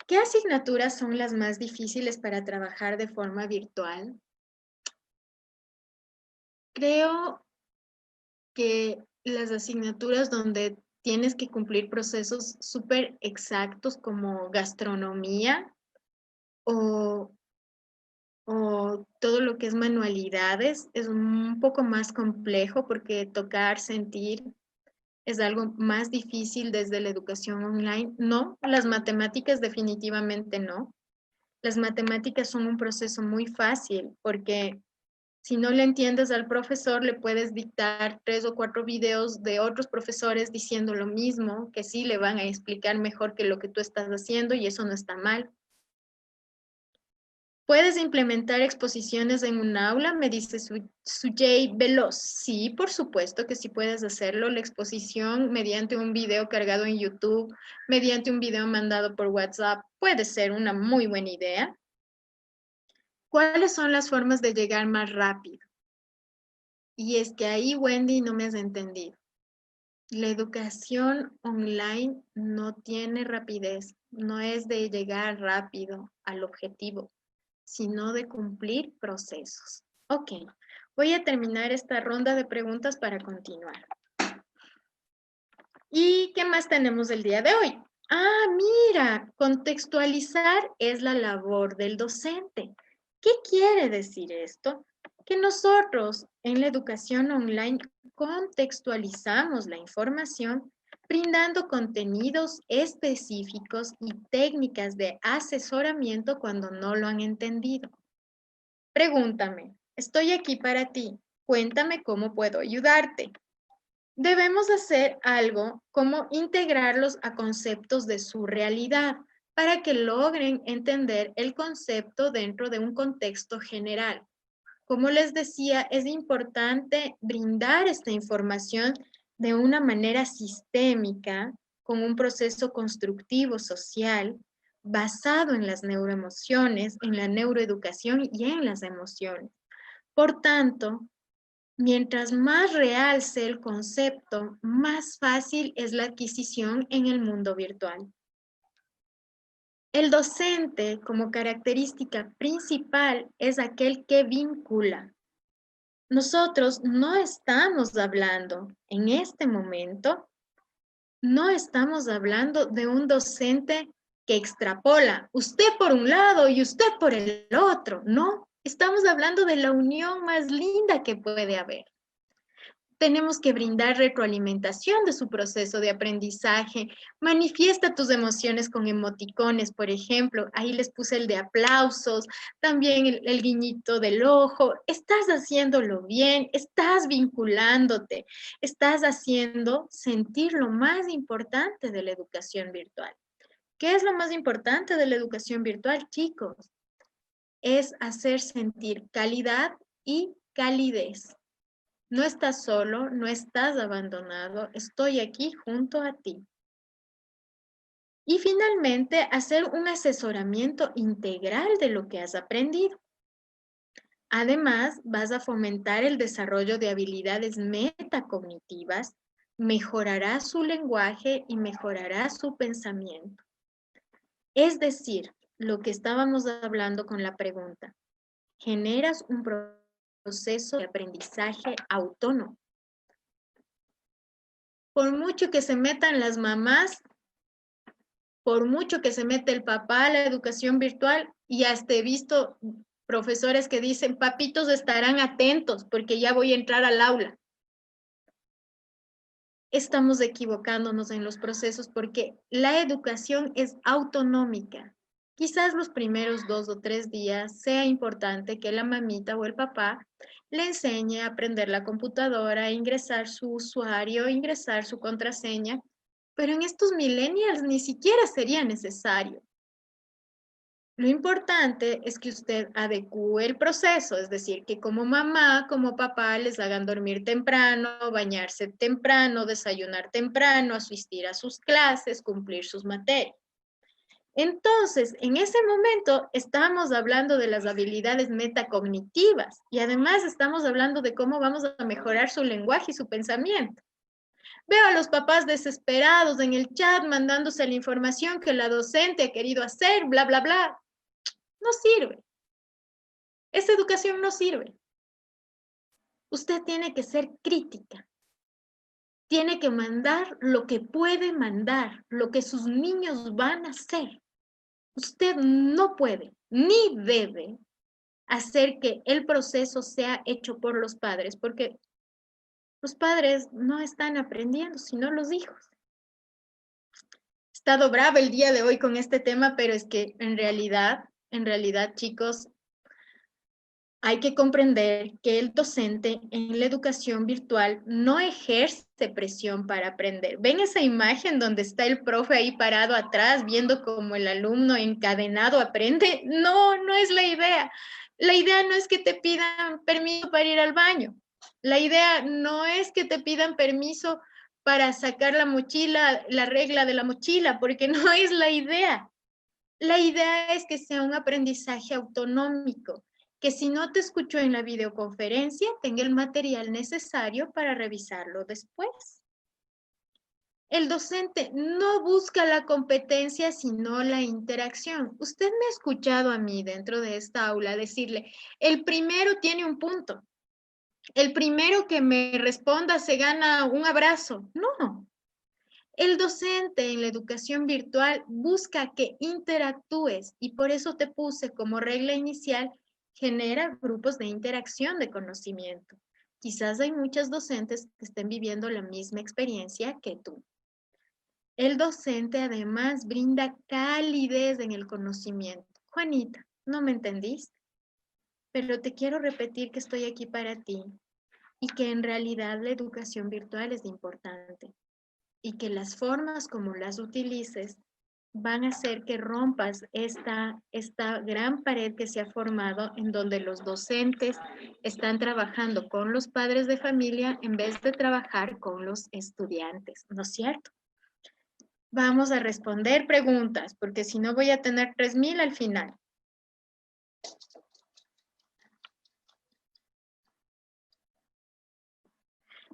¿Qué asignaturas son las más difíciles para trabajar de forma virtual? Creo que las asignaturas donde tienes que cumplir procesos súper exactos como gastronomía o, o todo lo que es manualidades es un poco más complejo porque tocar, sentir es algo más difícil desde la educación online. No, las matemáticas definitivamente no. Las matemáticas son un proceso muy fácil porque si no le entiendes al profesor, le puedes dictar 3 o 4 videos de otros profesores diciendo lo mismo, que sí le van a explicar mejor que lo que tú estás haciendo y eso no está mal. ¿Puedes implementar exposiciones en un aula? Me dice Sujay Veloz. Sí, por supuesto que sí puedes hacerlo. La exposición mediante un video cargado en YouTube, mediante un video mandado por WhatsApp, puede ser una muy buena idea. ¿Cuáles son las formas de llegar más rápido? Y es que ahí, Wendy, no me has entendido. La educación online no tiene rapidez, no es de llegar rápido al objetivo, sino de cumplir procesos. Ok, voy a terminar esta ronda de preguntas para continuar. ¿Y qué más tenemos el día de hoy? Ah, mira, contextualizar es la labor del docente. ¿Qué quiere decir esto? Que nosotros en la educación online contextualizamos la información brindando contenidos específicos y técnicas de asesoramiento cuando no lo han entendido. Pregúntame, estoy aquí para ti. Cuéntame cómo puedo ayudarte. Debemos hacer algo como integrarlos a conceptos de su realidad para que logren entender el concepto dentro de un contexto general. Como les decía, es importante brindar esta información de una manera sistémica, con un proceso constructivo social basado en las neuroemociones, en la neuroeducación y en las emociones. Por tanto, mientras más real sea el concepto, más fácil es la adquisición en el mundo virtual. El docente, como característica principal, es aquel que vincula. Nosotros no estamos hablando en este momento, no estamos hablando de un docente que extrapola, usted por un lado y usted por el otro. No, estamos hablando de la unión más linda que puede haber. Tenemos que brindar retroalimentación de su proceso de aprendizaje. Manifiesta tus emociones con emoticones, por ejemplo. Ahí les puse el de aplausos, también el guiñito del ojo. Estás haciéndolo bien, estás vinculándote, estás haciendo sentir lo más importante de la educación virtual. ¿Qué es lo más importante de la educación virtual, chicos? Es hacer sentir calidad y calidez. No estás solo, no estás abandonado, estoy aquí junto a ti. Y finalmente, hacer un asesoramiento integral de lo que has aprendido. Además, vas a fomentar el desarrollo de habilidades metacognitivas, mejorará su lenguaje y mejorará su pensamiento. Es decir, lo que estábamos hablando con la pregunta, generas un proceso de aprendizaje autónomo. Por mucho que se metan las mamás, por mucho que se mete el papá a la educación virtual, y hasta he visto profesores que dicen, papitos estarán atentos porque ya voy a entrar al aula. Estamos equivocándonos en los procesos porque la educación es autonómica. Quizás los primeros 2 o 3 días sea importante que la mamita o el papá le enseñe a aprender la computadora, ingresar su usuario, ingresar su contraseña, pero en estos millennials ni siquiera sería necesario. Lo importante es que usted adecúe el proceso, es decir, que como mamá, como papá les hagan dormir temprano, bañarse temprano, desayunar temprano, asistir a sus clases, cumplir sus materias. Entonces, en ese momento estamos hablando de las habilidades metacognitivas y además estamos hablando de cómo vamos a mejorar su lenguaje y su pensamiento. Veo a los papás desesperados en el chat mandándose la información que la docente ha querido hacer, bla, bla, bla. No sirve. Esa educación no sirve. Usted tiene que ser crítica. Tiene que mandar lo que puede mandar, lo que sus niños van a hacer. Usted no puede ni debe hacer que el proceso sea hecho por los padres, porque los padres no están aprendiendo, sino los hijos. He estado brava el día de hoy con este tema, pero es que en realidad, chicos, hay que comprender que el docente en la educación virtual no ejerce presión para aprender. ¿Ven esa imagen donde está el profe ahí parado atrás viendo cómo el alumno encadenado aprende? No, no es la idea. La idea no es que te pidan permiso para ir al baño. La idea no es que te pidan permiso para sacar la mochila, la regla de la mochila, porque no es la idea. La idea es que sea un aprendizaje autonómico, que si no te escuchó en la videoconferencia, tenga el material necesario para revisarlo después. El docente no busca la competencia, sino la interacción. Usted me ha escuchado a mí dentro de esta aula decirle, el primero tiene un punto, el primero que me responda se gana un abrazo. No, el docente en la educación virtual busca que interactúes y por eso te puse como regla inicial, genera grupos de interacción de conocimiento. Quizás hay muchos docentes que estén viviendo la misma experiencia que tú. El docente además brinda calidez en el conocimiento. Juanita, no me entendiste, pero te quiero repetir que estoy aquí para ti y que en realidad la educación virtual es importante y que las formas como las utilices van a hacer que rompas esta gran pared que se ha formado en donde los docentes están trabajando con los padres de familia en vez de trabajar con los estudiantes, ¿no es cierto? Vamos a responder preguntas, porque si no voy a tener 3,000 al final.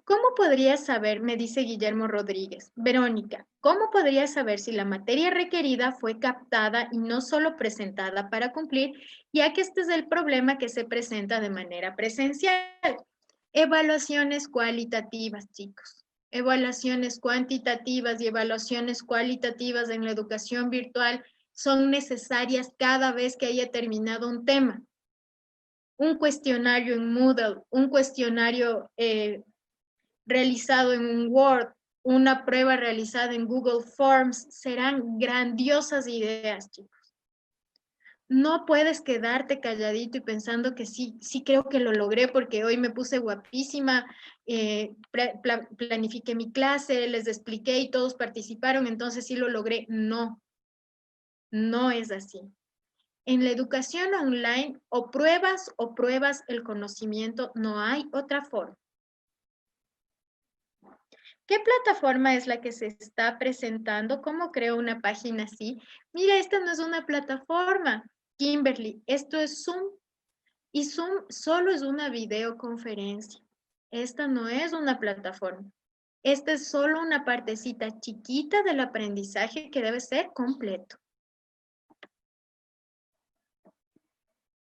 ¿Cómo podría saber, me dice Guillermo Rodríguez, Verónica, cómo podría saber si la materia requerida fue captada y no solo presentada para cumplir, ya que este es el problema que se presenta de manera presencial? Evaluaciones cualitativas, chicos. Evaluaciones cuantitativas y evaluaciones cualitativas en la educación virtual son necesarias cada vez que haya terminado un tema. Un cuestionario en Moodle, un cuestionario realizado en un Word, una prueba realizada en Google Forms, serán grandiosas ideas, chicos. No puedes quedarte calladito y pensando que sí, sí creo que lo logré porque hoy me puse guapísima, planifiqué mi clase, les expliqué y todos participaron, entonces sí lo logré. No, no es así. En la educación online o pruebas el conocimiento, no hay otra forma. ¿Qué plataforma es la que se está presentando? ¿Cómo creo una página así? Mira, esta no es una plataforma, Kimberly. Esto es Zoom. Y Zoom solo es una videoconferencia. Esta no es una plataforma. Esta es solo una partecita chiquita del aprendizaje que debe ser completo.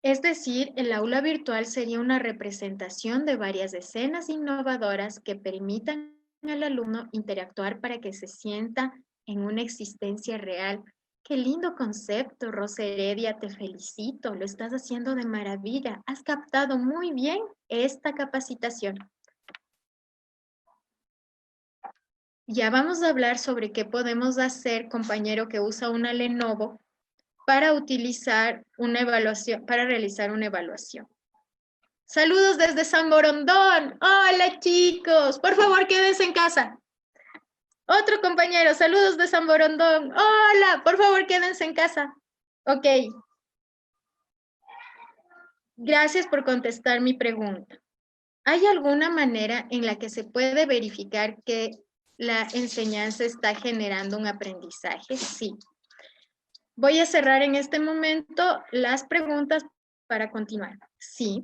Es decir, el aula virtual sería una representación de varias escenas innovadoras que permitan al alumno interactuar para que se sienta en una existencia real. Qué lindo concepto, Rosa Heredia, te felicito, lo estás haciendo de maravilla. Has captado muy bien esta capacitación. Ya vamos a hablar sobre qué podemos hacer, compañero que usa una Lenovo, para utilizar una evaluación, para realizar una evaluación. Saludos desde San Borondón. Hola chicos, por favor quédense en casa. Otro compañero, saludos de San Borondón. Hola, por favor quédense en casa. Ok. Gracias por contestar mi pregunta. ¿Hay alguna manera en la que se puede verificar que la enseñanza está generando un aprendizaje? Sí. Voy a cerrar en este momento las preguntas para continuar. Sí.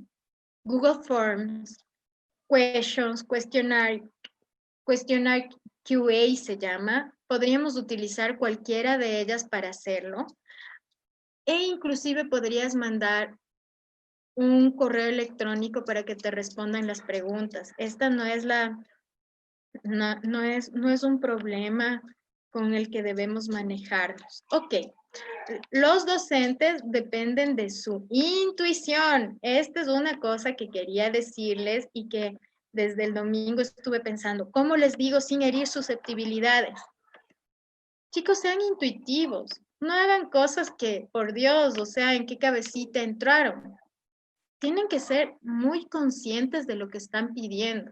Google Forms, Questions, Questionnaire QA se llama. Podríamos utilizar cualquiera de ellas para hacerlo. E inclusive podrías mandar un correo electrónico para que te respondan las preguntas. Esta no es no es un problema con el que debemos manejarnos. Ok. Los docentes dependen de su intuición. Esta es una cosa que quería decirles y que desde el domingo estuve pensando, ¿cómo les digo sin herir susceptibilidades? Chicos, sean intuitivos. No hagan cosas que, por Dios, o sea, ¿en qué cabecita entraron? Tienen que ser muy conscientes de lo que están pidiendo.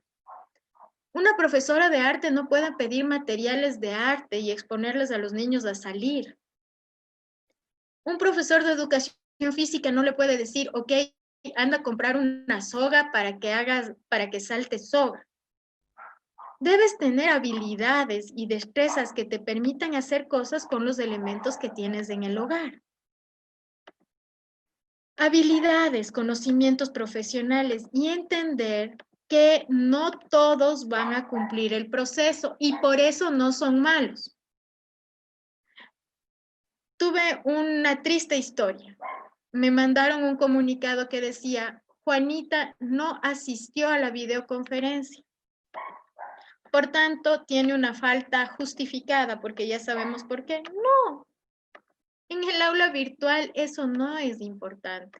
Una profesora de arte no puede pedir materiales de arte y exponerles a los niños a salir. Un profesor de educación física no le puede decir, ok, anda a comprar una soga para que saltes soga. Debes tener habilidades y destrezas que te permitan hacer cosas con los elementos que tienes en el hogar. Habilidades, conocimientos profesionales y entender que no todos van a cumplir el proceso y por eso no son malos. Tuve una triste historia. Me mandaron un comunicado que decía, Juanita no asistió a la videoconferencia. Por tanto, tiene una falta justificada, porque ya sabemos por qué. No, en el aula virtual eso no es importante.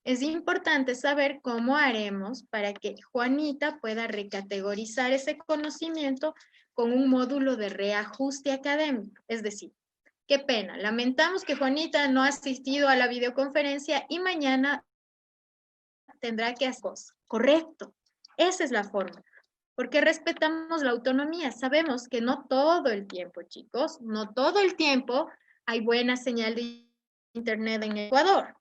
Es importante saber cómo haremos para que Juanita pueda recategorizar ese conocimiento con un módulo de reajuste académico. Es decir, qué pena, lamentamos que Juanita no ha asistido a la videoconferencia y mañana tendrá que hacer cosas. Correcto, esa es la forma. Porque respetamos la autonomía. Sabemos que no todo el tiempo, chicos, no todo el tiempo hay buena señal de internet en Ecuador.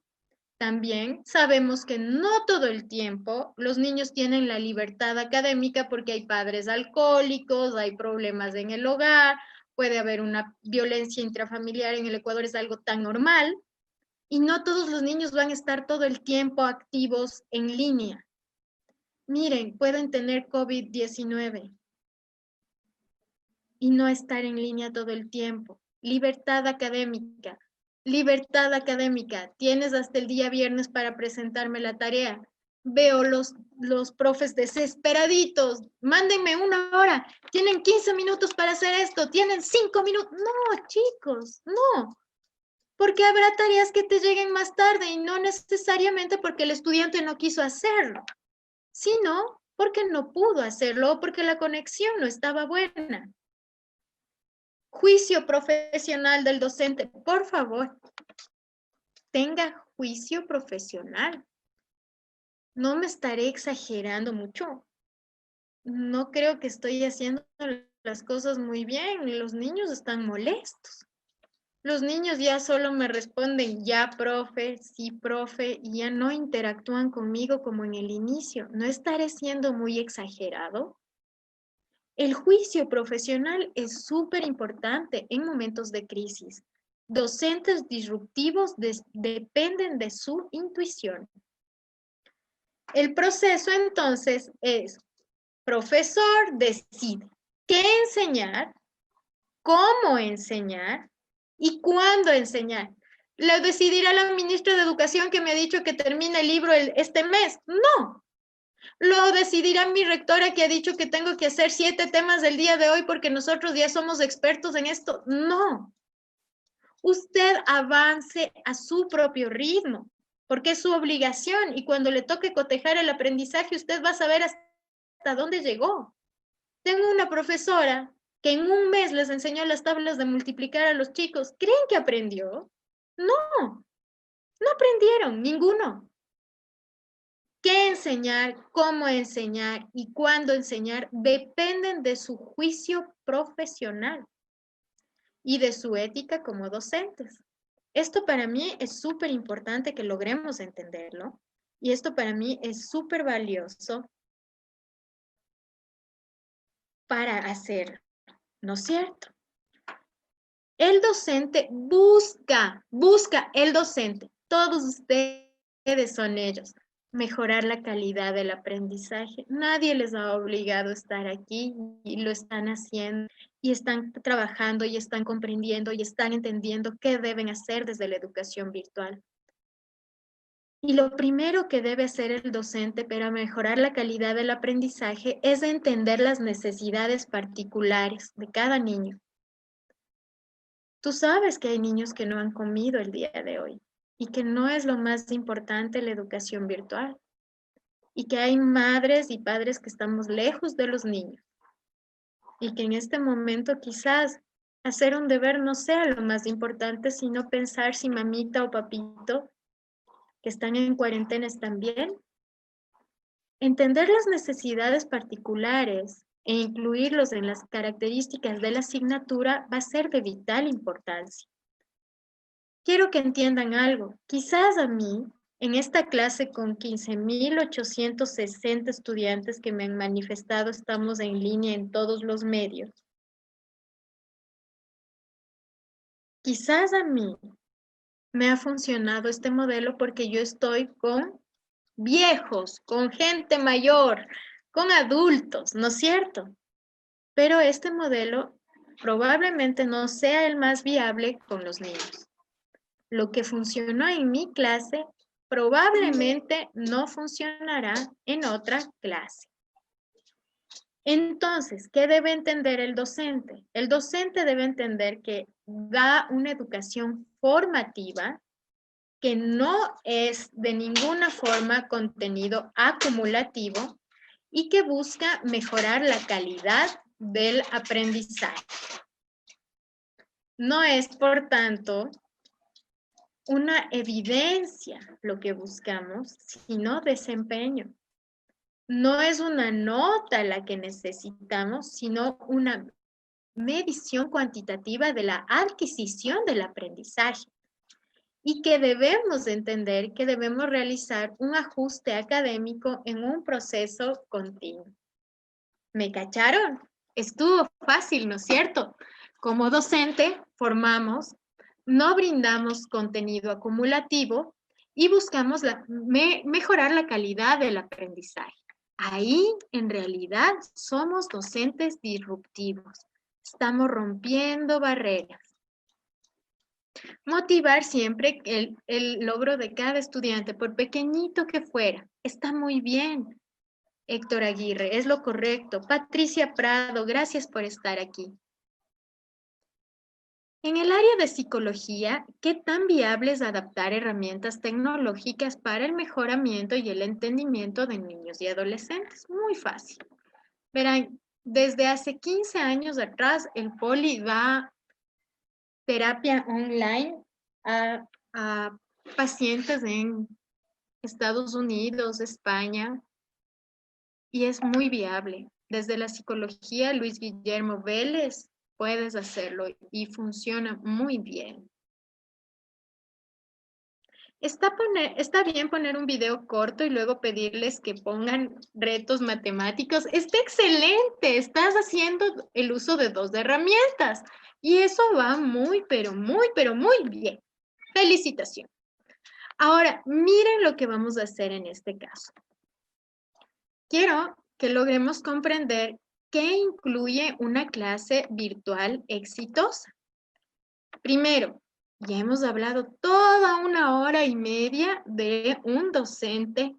También sabemos que no todo el tiempo los niños tienen la libertad académica porque hay padres alcohólicos, hay problemas en el hogar, puede haber una violencia intrafamiliar en el Ecuador, es algo tan normal. Y no todos los niños van a estar todo el tiempo activos en línea. Miren, pueden tener COVID-19 y no estar en línea todo el tiempo. Libertad académica. Libertad académica. Tienes hasta el día viernes para presentarme la tarea. Veo los profes desesperaditos. Mándenme una hora. Tienen 15 minutos para hacer esto. Tienen 5 minutos. No, chicos, no. Porque habrá tareas que te lleguen más tarde y no necesariamente porque el estudiante no quiso hacerlo, sino porque no pudo hacerlo o porque la conexión no estaba buena. Juicio profesional del docente, por favor, tenga juicio profesional. No me estaré exagerando mucho. No creo que estoy haciendo las cosas muy bien. Los niños están molestos. Los niños ya solo me responden, ya, profe, sí, profe, y ya no interactúan conmigo como en el inicio. ¿No estaré siendo muy exagerado? El juicio profesional es súper importante en momentos de crisis. Docentes disruptivos dependen de su intuición. El proceso entonces es, profesor decide qué enseñar, cómo enseñar y cuándo enseñar. ¿Lo decidirá la ministra de Educación que me ha dicho que termina el libro este mes? No. ¿Lo decidirá mi rectora que ha dicho que tengo que hacer 7 temas del día de hoy porque nosotros ya somos expertos en esto? No. Usted avance a su propio ritmo, porque es su obligación y cuando le toque cotejar el aprendizaje, usted va a saber hasta dónde llegó. Tengo una profesora que en un mes les enseñó las tablas de multiplicar a los chicos. ¿Creen que aprendió? No, no aprendieron, ninguno. ¿Qué enseñar, cómo enseñar y cuándo enseñar dependen de su juicio profesional y de su ética como docentes? Esto para mí es súper importante que logremos entenderlo y esto para mí es súper valioso para hacer, ¿no es cierto? El docente busca el docente, todos ustedes son ellos, mejorar la calidad del aprendizaje. Nadie les ha obligado a estar aquí y lo están haciendo y están trabajando y están comprendiendo y están entendiendo qué deben hacer desde la educación virtual. Y lo primero que debe hacer el docente para mejorar la calidad del aprendizaje es entender las necesidades particulares de cada niño. Tú sabes que hay niños que no han comido el día de hoy y que no es lo más importante la educación virtual y que hay madres y padres que estamos lejos de los niños y que en este momento quizás hacer un deber no sea lo más importante, sino pensar si mamita o papito que están en cuarentena están bien. Entender las necesidades particulares e incluirlos en las características de la asignatura va a ser de vital importancia. Quiero que entiendan algo. Quizás a mí, en esta clase con 15.860 estudiantes que me han manifestado, estamos en línea en todos los medios. Quizás a mí me ha funcionado este modelo porque yo estoy con viejos, con gente mayor, con adultos, ¿no es cierto? Pero este modelo probablemente no sea el más viable con los niños. Lo que funcionó en mi clase probablemente no funcionará en otra clase. Entonces, ¿qué debe entender el docente? El docente debe entender que da una educación formativa que no es de ninguna forma contenido acumulativo y que busca mejorar la calidad del aprendizaje. No es, por tanto, una evidencia lo que buscamos, sino desempeño. No es una nota la que necesitamos, sino una medición cuantitativa de la adquisición del aprendizaje. Y que debemos entender que debemos realizar un ajuste académico en un proceso continuo. ¿Me cacharon? Estuvo fácil, ¿no es cierto? Como docente, formamos, no brindamos contenido acumulativo y buscamos mejorar la calidad del aprendizaje. Ahí, en realidad, somos docentes disruptivos. Estamos rompiendo barreras. Motivar siempre el logro de cada estudiante, por pequeñito que fuera. Está muy bien. Héctor Aguirre, es lo correcto. Patricia Prado, gracias por estar aquí. En el área de psicología, ¿qué tan viable es adaptar herramientas tecnológicas para el mejoramiento y el entendimiento de niños y adolescentes? Muy fácil. Verán, desde hace 15 años atrás, el Poli da terapia online a pacientes en Estados Unidos, España, y es muy viable. Desde la psicología, Luis Guillermo Vélez, puedes hacerlo y funciona muy bien. Está bien poner un video corto y luego pedirles que pongan retos matemáticos. Está excelente, estás haciendo el uso de dos herramientas y eso va muy, pero muy bien. Felicitaciones. Ahora, miren lo que vamos a hacer en este caso. Quiero que logremos comprender qué incluye una clase virtual exitosa. Primero, ya hemos hablado toda una hora y media de un docente,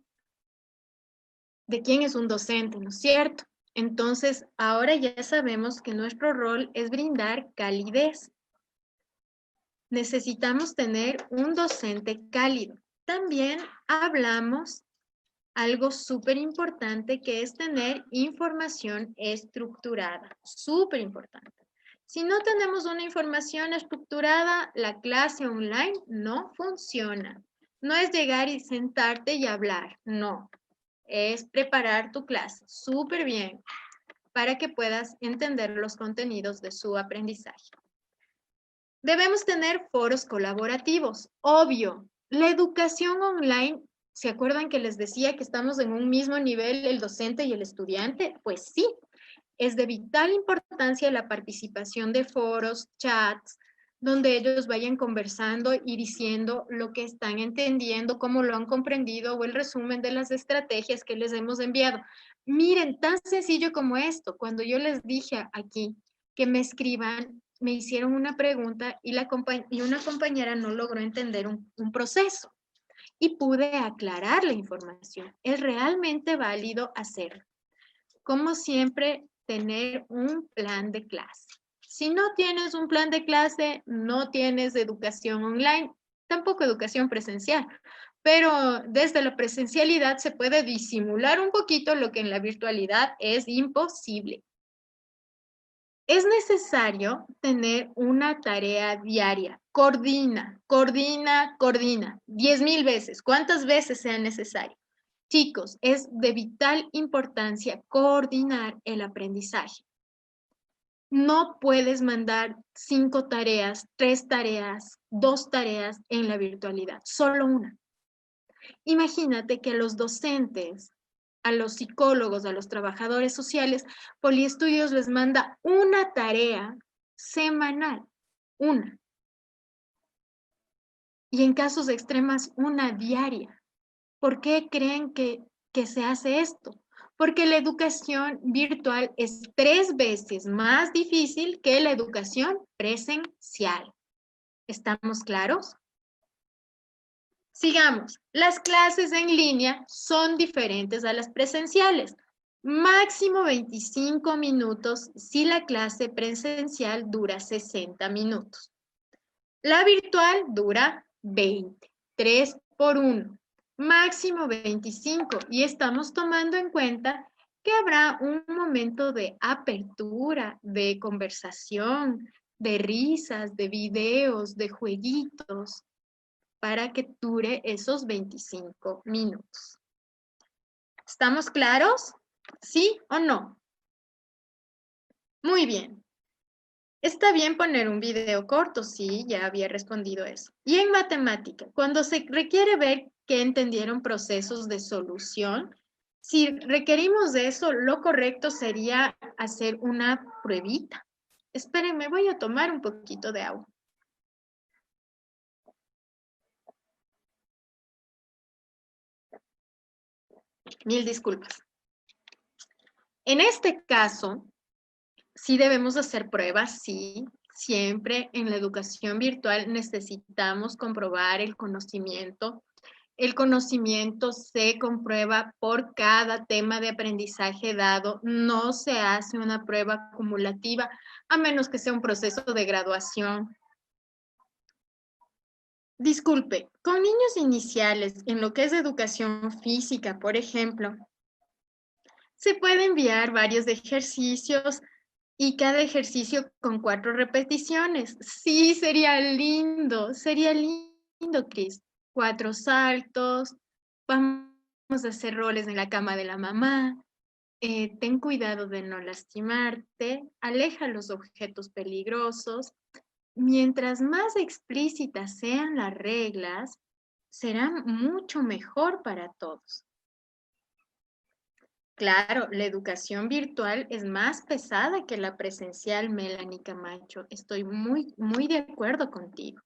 de quién es un docente, ¿no es cierto? Entonces, ahora ya sabemos que nuestro rol es brindar calidez. Necesitamos tener un docente cálido. También hablamos algo súper importante que es tener información estructurada, súper importante. Si no tenemos una información estructurada, la clase online no funciona. No es llegar y sentarte y hablar, no. Es preparar tu clase súper bien para que puedas entender los contenidos de su aprendizaje. Debemos tener foros colaborativos, obvio. La educación online, ¿se acuerdan que les decía que estamos en un mismo nivel el docente y el estudiante? Pues sí, es de vital importancia la participación de foros, chats, donde ellos vayan conversando y diciendo lo que están entendiendo, cómo lo han comprendido o el resumen de las estrategias que les hemos enviado. Miren, tan sencillo como esto, cuando yo les dije aquí que me escriban, me hicieron una pregunta y una compañera no logró entender un proceso y pude aclarar la información. Es realmente válido hacerlo. Como siempre, tener un plan de clase. Si no tienes un plan de clase, no tienes educación online, tampoco educación presencial, pero desde la presencialidad se puede disimular un poquito lo que en la virtualidad es imposible. Es necesario tener una tarea diaria. Coordina, coordina, coordina. 10,000 veces. ¿Cuántas veces sea necesario? Chicos, es de vital importancia coordinar el aprendizaje. No puedes mandar 5 tareas, 3 tareas, 2 tareas en la virtualidad, solo una. Imagínate que los docentes, a los psicólogos, a los trabajadores sociales, Poliestudios les manda una tarea semanal, una. Y en casos extremas, una diaria. ¿Por qué creen que se hace esto? Porque la educación virtual es 3 veces más difícil que la educación presencial. ¿Estamos claros? Sigamos. Las clases en línea son diferentes a las presenciales. Máximo 25 minutos si la clase presencial dura 60 minutos. La virtual dura 20, 3 por 1. Máximo 25 y estamos tomando en cuenta que habrá un momento de apertura, de conversación, de risas, de videos, de jueguitos, para que dure esos 25 minutos. ¿Estamos claros? ¿Sí o no? Muy bien. Está bien poner un video corto, sí, ya había respondido eso. Y en matemática, cuando se requiere ver que entendieron procesos de solución, si requerimos de eso, lo correcto sería hacer una pruebita. Espérenme, voy a tomar un poquito de agua. Mil disculpas. En este caso, sí debemos hacer pruebas, sí. Siempre en la educación virtual necesitamos comprobar el conocimiento. El conocimiento se comprueba por cada tema de aprendizaje dado. No se hace una prueba acumulativa a menos que sea un proceso de graduación. Disculpe, con niños iniciales en lo que es educación física, por ejemplo, se puede enviar varios ejercicios y cada ejercicio con 4 repeticiones. Sí, sería lindo, Cris. 4 saltos, vamos a hacer roles en la cama de la mamá, ten cuidado de no lastimarte, aleja los objetos peligrosos. Mientras más explícitas sean las reglas, será mucho mejor para todos. Claro, la educación virtual es más pesada que la presencial, Melanie Camacho. Estoy muy de acuerdo contigo.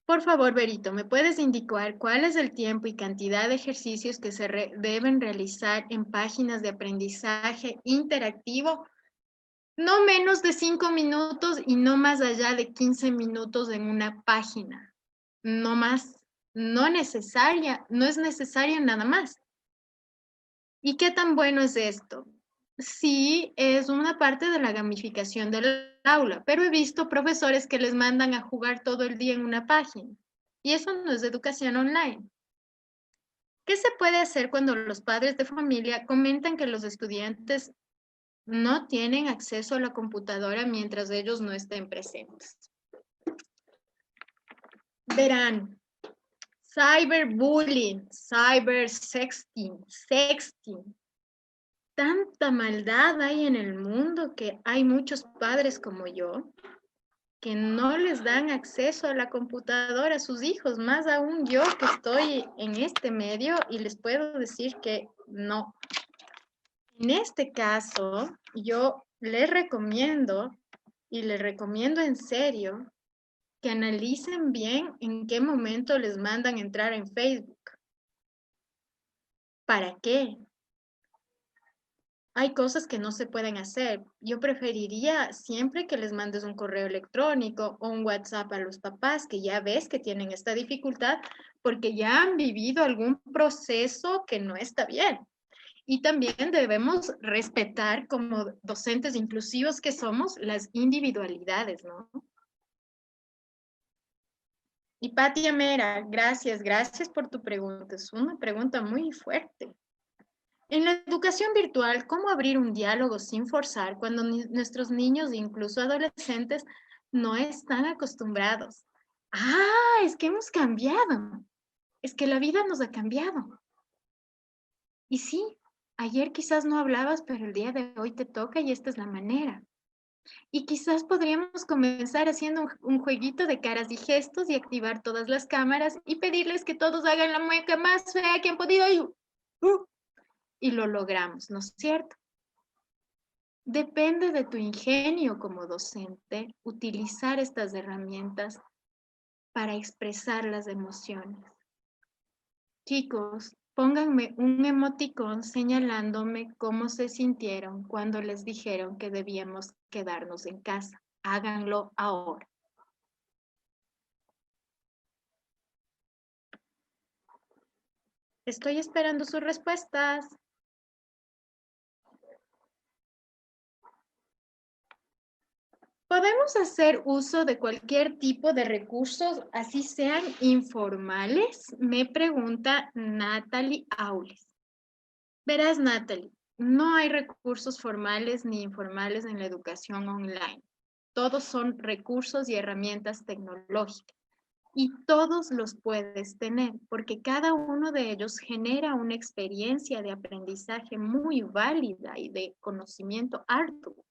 Por favor, Berito, ¿me puedes indicar cuál es el tiempo y cantidad de ejercicios que deben realizar en páginas de aprendizaje interactivo? No menos de 5 minutos y no más allá de 15 minutos en una página. No más, no es necesario nada más. ¿Y qué tan bueno es esto? Sí, es una parte de la gamificación del aula, pero he visto profesores que les mandan a jugar todo el día en una página. Y eso no es educación online. ¿Qué se puede hacer cuando los padres de familia comentan que los estudiantes no tienen acceso a la computadora mientras ellos no estén presentes? Verán, cyberbullying, sexting. Tanta maldad hay en el mundo que hay muchos padres como yo que no les dan acceso a la computadora a sus hijos, más aún yo que estoy en este medio y les puedo decir que no. En este caso, yo les recomiendo y les recomiendo en serio que analicen bien en qué momento les mandan entrar en Facebook. ¿Para qué? Hay cosas que no se pueden hacer. Yo preferiría siempre que les mandes un correo electrónico o un WhatsApp a los papás que ya ves que tienen esta dificultad porque ya han vivido algún proceso que no está bien. Y también debemos respetar como docentes inclusivos que somos las individualidades, ¿no? Y Patia Mera, gracias por tu pregunta. Es una pregunta muy fuerte. En la educación virtual, ¿cómo abrir un diálogo sin forzar cuando nuestros niños, incluso adolescentes, no están acostumbrados? Ah, es que hemos cambiado. Es que la vida nos ha cambiado. Y sí, ayer quizás no hablabas, pero el día de hoy te toca y esta es la manera. Y quizás podríamos comenzar haciendo un jueguito de caras y gestos y activar todas las cámaras y pedirles que todos hagan la mueca más fea que han podido y lo logramos, ¿no es cierto? Depende de tu ingenio como docente utilizar estas herramientas para expresar las emociones. Chicos, pónganme un emoticón señalándome cómo se sintieron cuando les dijeron que debíamos quedarnos en casa. Háganlo ahora. Estoy esperando sus respuestas. Podemos hacer uso de cualquier tipo de recursos, así sean informales, me pregunta Natalie Aules. Verás, Natalie, no hay recursos formales ni informales en la educación online. Todos son recursos y herramientas tecnológicas y todos los puedes tener porque cada uno de ellos genera una experiencia de aprendizaje muy válida y de conocimiento arduo.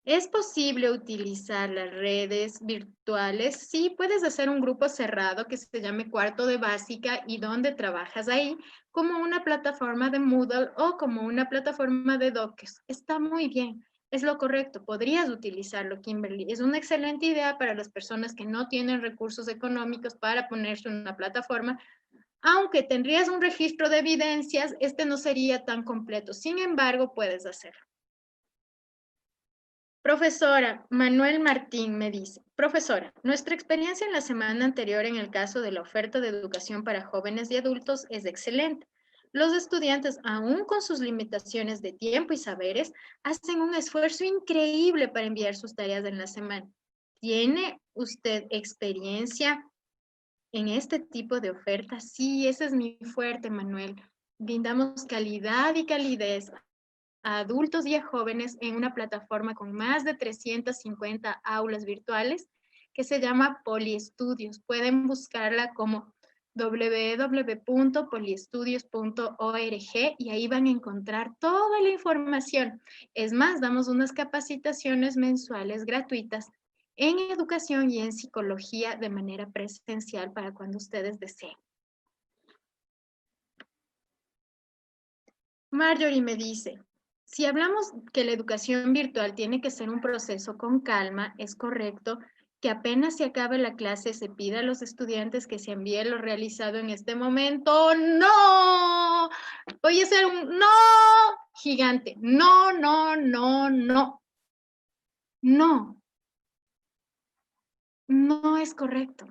¿Es posible utilizar las redes virtuales? Sí, puedes hacer un grupo cerrado que se llame Cuarto de Básica y donde trabajas ahí como una plataforma de Moodle o como una plataforma de Dockers. Está muy bien, es lo correcto. Podrías utilizarlo, Kimberly. Es una excelente idea para las personas que no tienen recursos económicos para ponerse en una plataforma. Aunque tendrías un registro de evidencias, este no sería tan completo. Sin embargo, puedes hacerlo. Profesora, Manuel Martín me dice, profesora, nuestra experiencia en la semana anterior en el caso de la oferta de educación para jóvenes y adultos es excelente. Los estudiantes, aún con sus limitaciones de tiempo y saberes, hacen un esfuerzo increíble para enviar sus tareas en la semana. ¿Tiene usted experiencia en este tipo de ofertas? Sí, ese es mi fuerte, Manuel. Brindamos calidad y calidez a adultos y a jóvenes en una plataforma con más de 350 aulas virtuales que se llama Poliestudios. Pueden buscarla como www.poliestudios.org y ahí van a encontrar toda la información. Es más, damos unas capacitaciones mensuales gratuitas en educación y en psicología de manera presencial para cuando ustedes deseen. Marjorie me dice, si hablamos que la educación virtual tiene que ser un proceso con calma, es correcto que apenas se acabe la clase se pida a los estudiantes que se envíe lo realizado en este momento. ¡No! Voy a hacer un no gigante. No, no, no, no. No. No es correcto.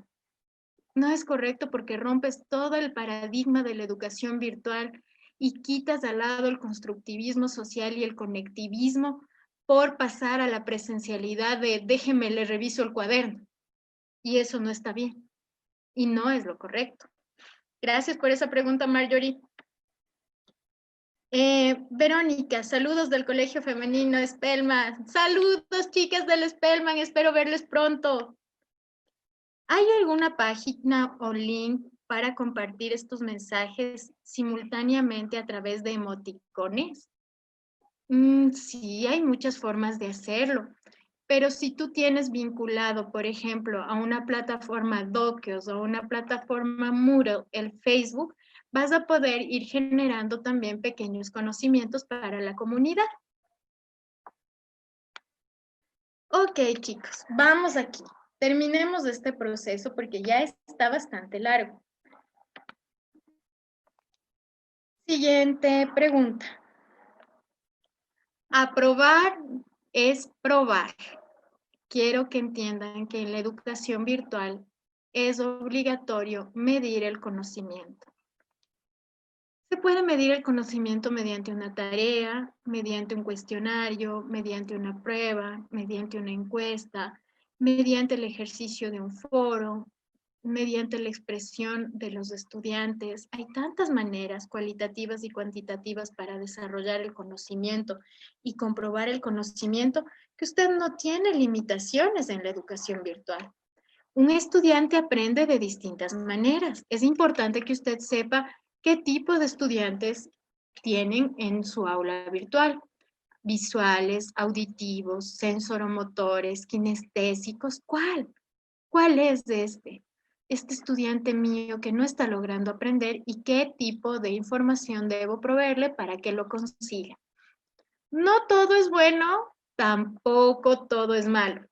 No es correcto porque rompes todo el paradigma de la educación virtual y quitas al lado el constructivismo social y el conectivismo por pasar a la presencialidad de déjeme, le reviso el cuaderno. Y eso no está bien y no es lo correcto. Gracias por esa pregunta, Marjorie. Verónica, saludos del Colegio Femenino Spellman. Saludos, chicas del Spellman, espero verles pronto. ¿Hay alguna página o link para compartir estos mensajes simultáneamente a través de emoticones? Sí, hay muchas formas de hacerlo, pero si tú tienes vinculado, por ejemplo, a una plataforma Dockers o una plataforma Moodle, el Facebook, vas a poder ir generando también pequeños conocimientos para la comunidad. Ok, chicos, vamos aquí. Terminemos este proceso porque ya está bastante largo. Siguiente pregunta. Aprobar es probar. Quiero que entiendan que en la educación virtual es obligatorio medir el conocimiento. Se puede medir el conocimiento mediante una tarea, mediante un cuestionario, mediante una prueba, mediante una encuesta, mediante el ejercicio de un foro, mediante la expresión de los estudiantes. Hay tantas maneras cualitativas y cuantitativas para desarrollar el conocimiento y comprobar el conocimiento que usted no tiene limitaciones en la educación virtual. Un estudiante aprende de distintas maneras. Es importante que usted sepa qué tipo de estudiantes tienen en su aula virtual. Visuales, auditivos, sensoromotores, kinestésicos. ¿Cuál? ¿Cuál es de este estudiante mío que no está logrando aprender y qué tipo de información debo proveerle para que lo consiga? No todo es bueno, tampoco todo es malo.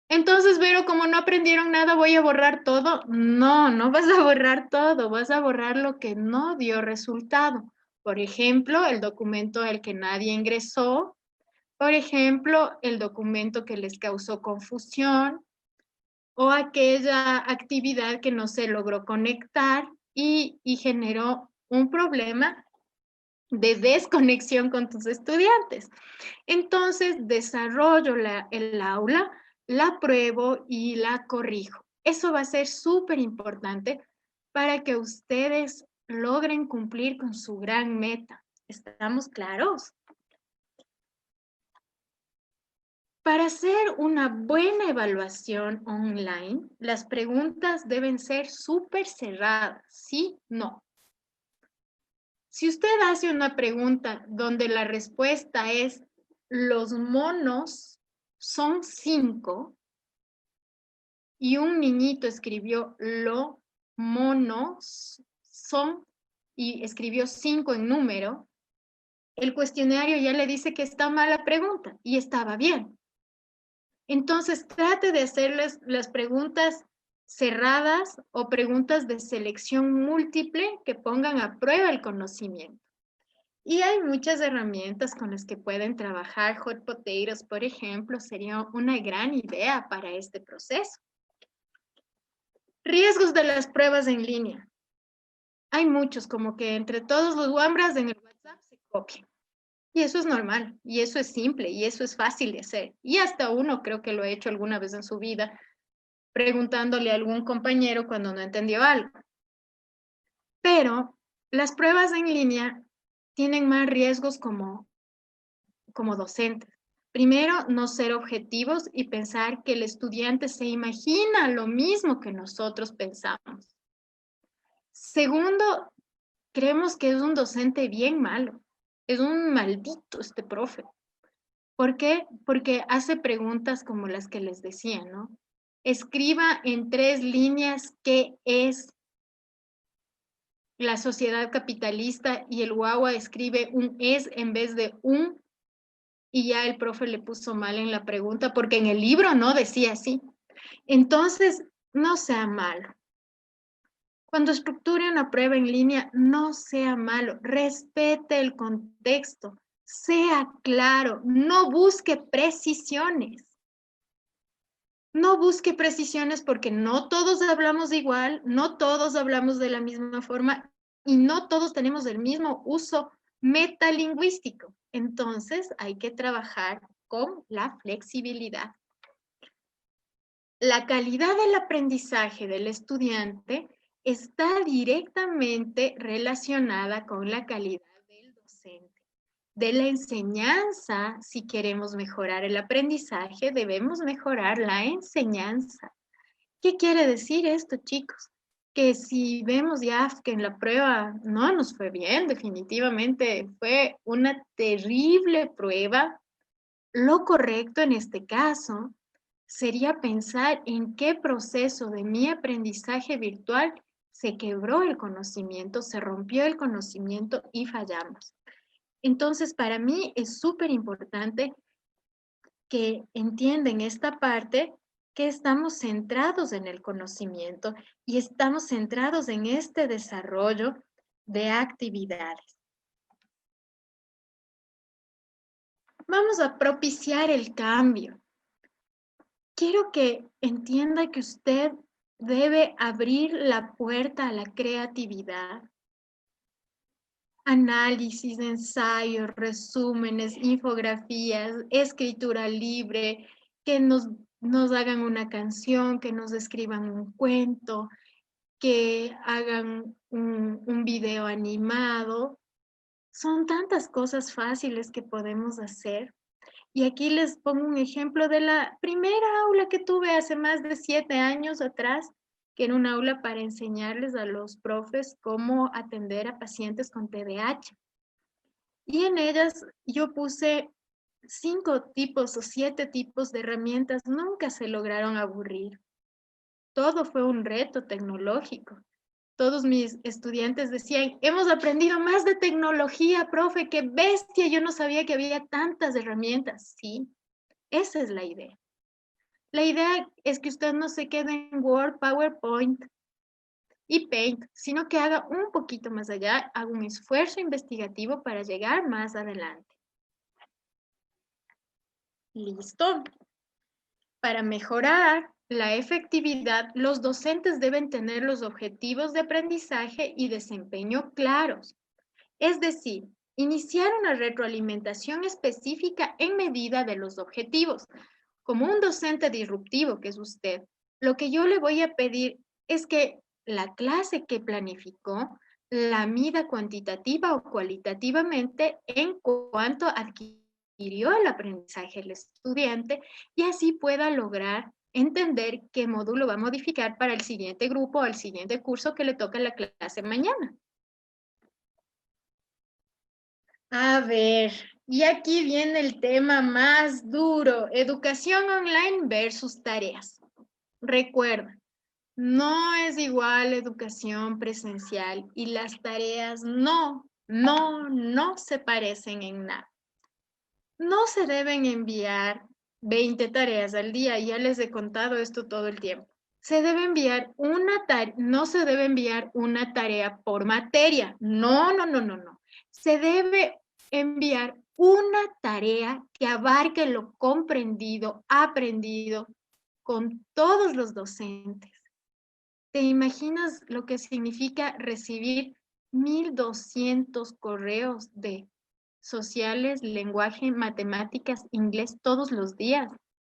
Entonces, Vero, como no aprendieron nada, ¿voy a borrar todo? No, no vas a borrar todo, vas a borrar lo que no dio resultado. Por ejemplo, el documento al que nadie ingresó, por ejemplo, el documento que les causó confusión, o aquella actividad que no se logró conectar y generó un problema de desconexión con tus estudiantes. Entonces, desarrollo el aula, la pruebo y la corrijo. Eso va a ser súper importante para que ustedes logren cumplir con su gran meta. ¿Estamos claros? Para hacer una buena evaluación online, las preguntas deben ser súper cerradas, ¿sí? No. Si usted hace una pregunta donde la respuesta es los monos son 5 y un niñito escribió lo monos son y escribió 5 en número, el cuestionario ya le dice que está mal la pregunta y estaba bien. Entonces, trate de hacerles las preguntas cerradas o preguntas de selección múltiple que pongan a prueba el conocimiento. Y hay muchas herramientas con las que pueden trabajar. Hot Potatoes, por ejemplo, sería una gran idea para este proceso. Riesgos de las pruebas en línea. Hay muchos, como que entre todos los wambras en el WhatsApp se copian. Y eso es normal, y eso es simple, y eso es fácil de hacer. Y hasta uno creo que lo ha hecho alguna vez en su vida, preguntándole a algún compañero cuando no entendió algo. Pero las pruebas en línea tienen más riesgos como docentes. Primero, no ser objetivos y pensar que el estudiante se imagina lo mismo que nosotros pensamos. Segundo, creemos que es un docente bien malo. Es un maldito este profe. ¿Por qué? Porque hace preguntas como las que les decía, ¿no? Escriba en 3 líneas qué es la sociedad capitalista y el guagua escribe un es en vez de un y ya el profe le puso mal en la pregunta porque en el libro no decía así. Entonces, no sea malo. Cuando estructure una prueba en línea, no sea malo, respete el contexto, sea claro, no busque precisiones. No busque precisiones porque no todos hablamos igual, no todos hablamos de la misma forma y no todos tenemos el mismo uso metalingüístico. Entonces hay que trabajar con la flexibilidad. La calidad del aprendizaje del estudiante está directamente relacionada con la calidad del docente. De la enseñanza, si queremos mejorar el aprendizaje, debemos mejorar la enseñanza. ¿Qué quiere decir esto, chicos? Que si vemos ya que en la prueba no nos fue bien, definitivamente fue una terrible prueba, lo correcto en este caso sería pensar en qué proceso de mi aprendizaje virtual se quebró el conocimiento, se rompió el conocimiento y fallamos. Entonces, para mí es súper importante que entiendan esta parte, que estamos centrados en el conocimiento y estamos centrados en este desarrollo de actividades. Vamos a propiciar el cambio. Quiero que entienda que usted debe abrir la puerta a la creatividad. Análisis, ensayos, resúmenes, infografías, escritura libre, que nos hagan una canción, que nos escriban un cuento, que hagan un video animado. Son tantas cosas fáciles que podemos hacer. Y aquí les pongo un ejemplo de la primera aula que tuve hace más de 7 años atrás, que era un aula para enseñarles a los profes cómo atender a pacientes con TDAH. Y en ellas yo puse 5 tipos o 7 tipos de herramientas, nunca se lograron aburrir. Todo fue un reto tecnológico. Todos mis estudiantes decían, hemos aprendido más de tecnología, profe, qué bestia, yo no sabía que había tantas herramientas. Sí, esa es la idea. La idea es que usted no se quede en Word, PowerPoint y Paint, sino que haga un poquito más allá, haga un esfuerzo investigativo para llegar más adelante. Listo. Para mejorar la efectividad, los docentes deben tener los objetivos de aprendizaje y desempeño claros. Es decir, iniciar una retroalimentación específica en medida de los objetivos. Como un docente disruptivo que es usted, lo que yo le voy a pedir es que la clase que planificó la mida cuantitativa o cualitativamente en cuanto adquirió el aprendizaje el estudiante y así pueda lograr entender qué módulo va a modificar para el siguiente grupo o el siguiente curso que le toca la clase mañana. A ver, y aquí viene el tema más duro, educación online versus tareas. Recuerda, no es igual educación presencial y las tareas no se parecen en nada. No se deben enviar 20 tareas al día, ya les he contado esto todo el tiempo. Se debe enviar una tarea, no se debe enviar una tarea por materia. No. Se debe enviar una tarea que abarque lo comprendido, aprendido con todos los docentes. ¿Te imaginas lo que significa recibir 1,200 correos de sociales, lenguaje, matemáticas, inglés todos los días?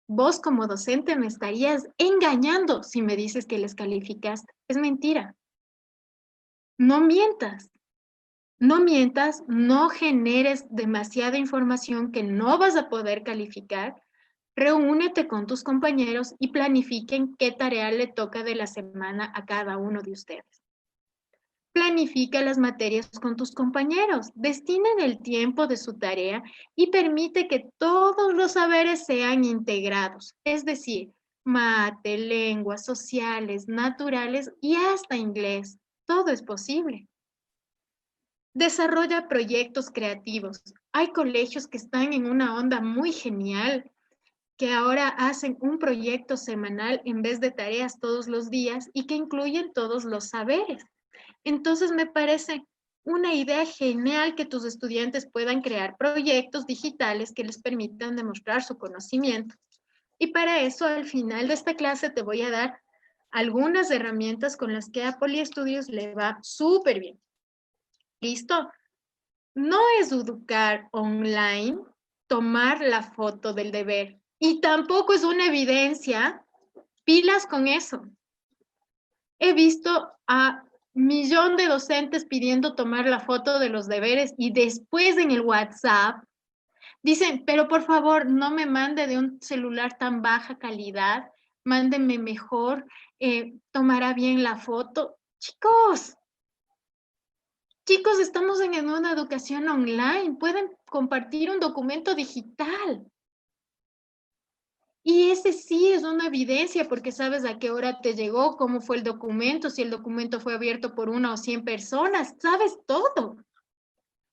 Vos como docente me estarías engañando si me dices que les calificaste. Es mentira. No mientas. No mientas, no generes demasiada información que no vas a poder calificar. Reúnete con tus compañeros y planifiquen qué tarea le toca de la semana a cada uno de ustedes. planifica las materias con tus compañeros, destinen el tiempo de su tarea y permite que todos los saberes sean integrados, es decir, mate, lenguas, sociales, naturales y hasta inglés. Todo es posible. Desarrolla proyectos creativos. Hay colegios que están en una onda muy genial, que ahora hacen un proyecto semanal en vez de tareas todos los días y que incluyen todos los saberes. Entonces me parece una idea genial que tus estudiantes puedan crear proyectos digitales que les permitan demostrar su conocimiento. Y para eso, al final de esta clase, te voy a dar algunas herramientas con las que a Poliestudios le va súper bien. ¿Listo? No es educar online, tomar la foto del deber. Y tampoco es una evidencia, pilas con eso. He visto a millón de docentes pidiendo tomar la foto de los deberes y después en el WhatsApp dicen, pero por favor no me mande de un celular tan baja calidad, mándenme mejor, tomará bien la foto. Chicos, estamos en una educación online, pueden compartir un documento digital. Y ese sí es una evidencia porque sabes a qué hora te llegó, cómo fue el documento, si el documento fue abierto por 1 o 100 personas, sabes todo.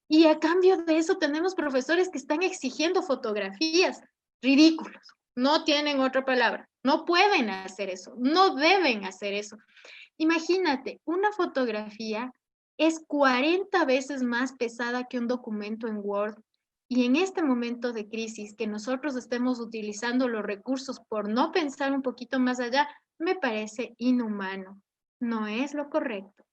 Y a cambio de eso tenemos profesores que están exigiendo fotografías ridículos. No tienen otra palabra. No pueden hacer eso. No deben hacer eso. Imagínate, una fotografía es 40 veces más pesada que un documento en Word. Y en este momento de crisis, que nosotros estemos utilizando los recursos por no pensar un poquito más allá, me parece inhumano. No es lo correcto.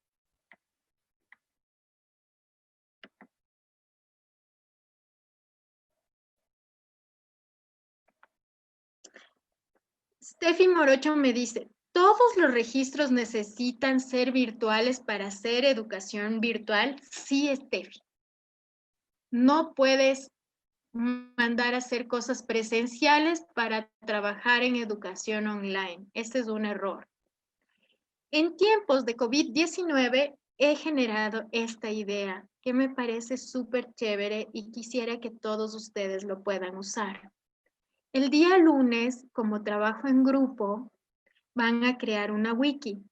Steffi Morocho me dice, ¿todos los registros necesitan ser virtuales para hacer educación virtual? Sí, Steffi. No puedes mandar a hacer cosas presenciales para trabajar en educación online. Ese es un error. En tiempos de COVID-19 he generado esta idea que me parece súper chévere y quisiera que todos ustedes lo puedan usar. El día lunes, como trabajo en grupo, van a crear una wiki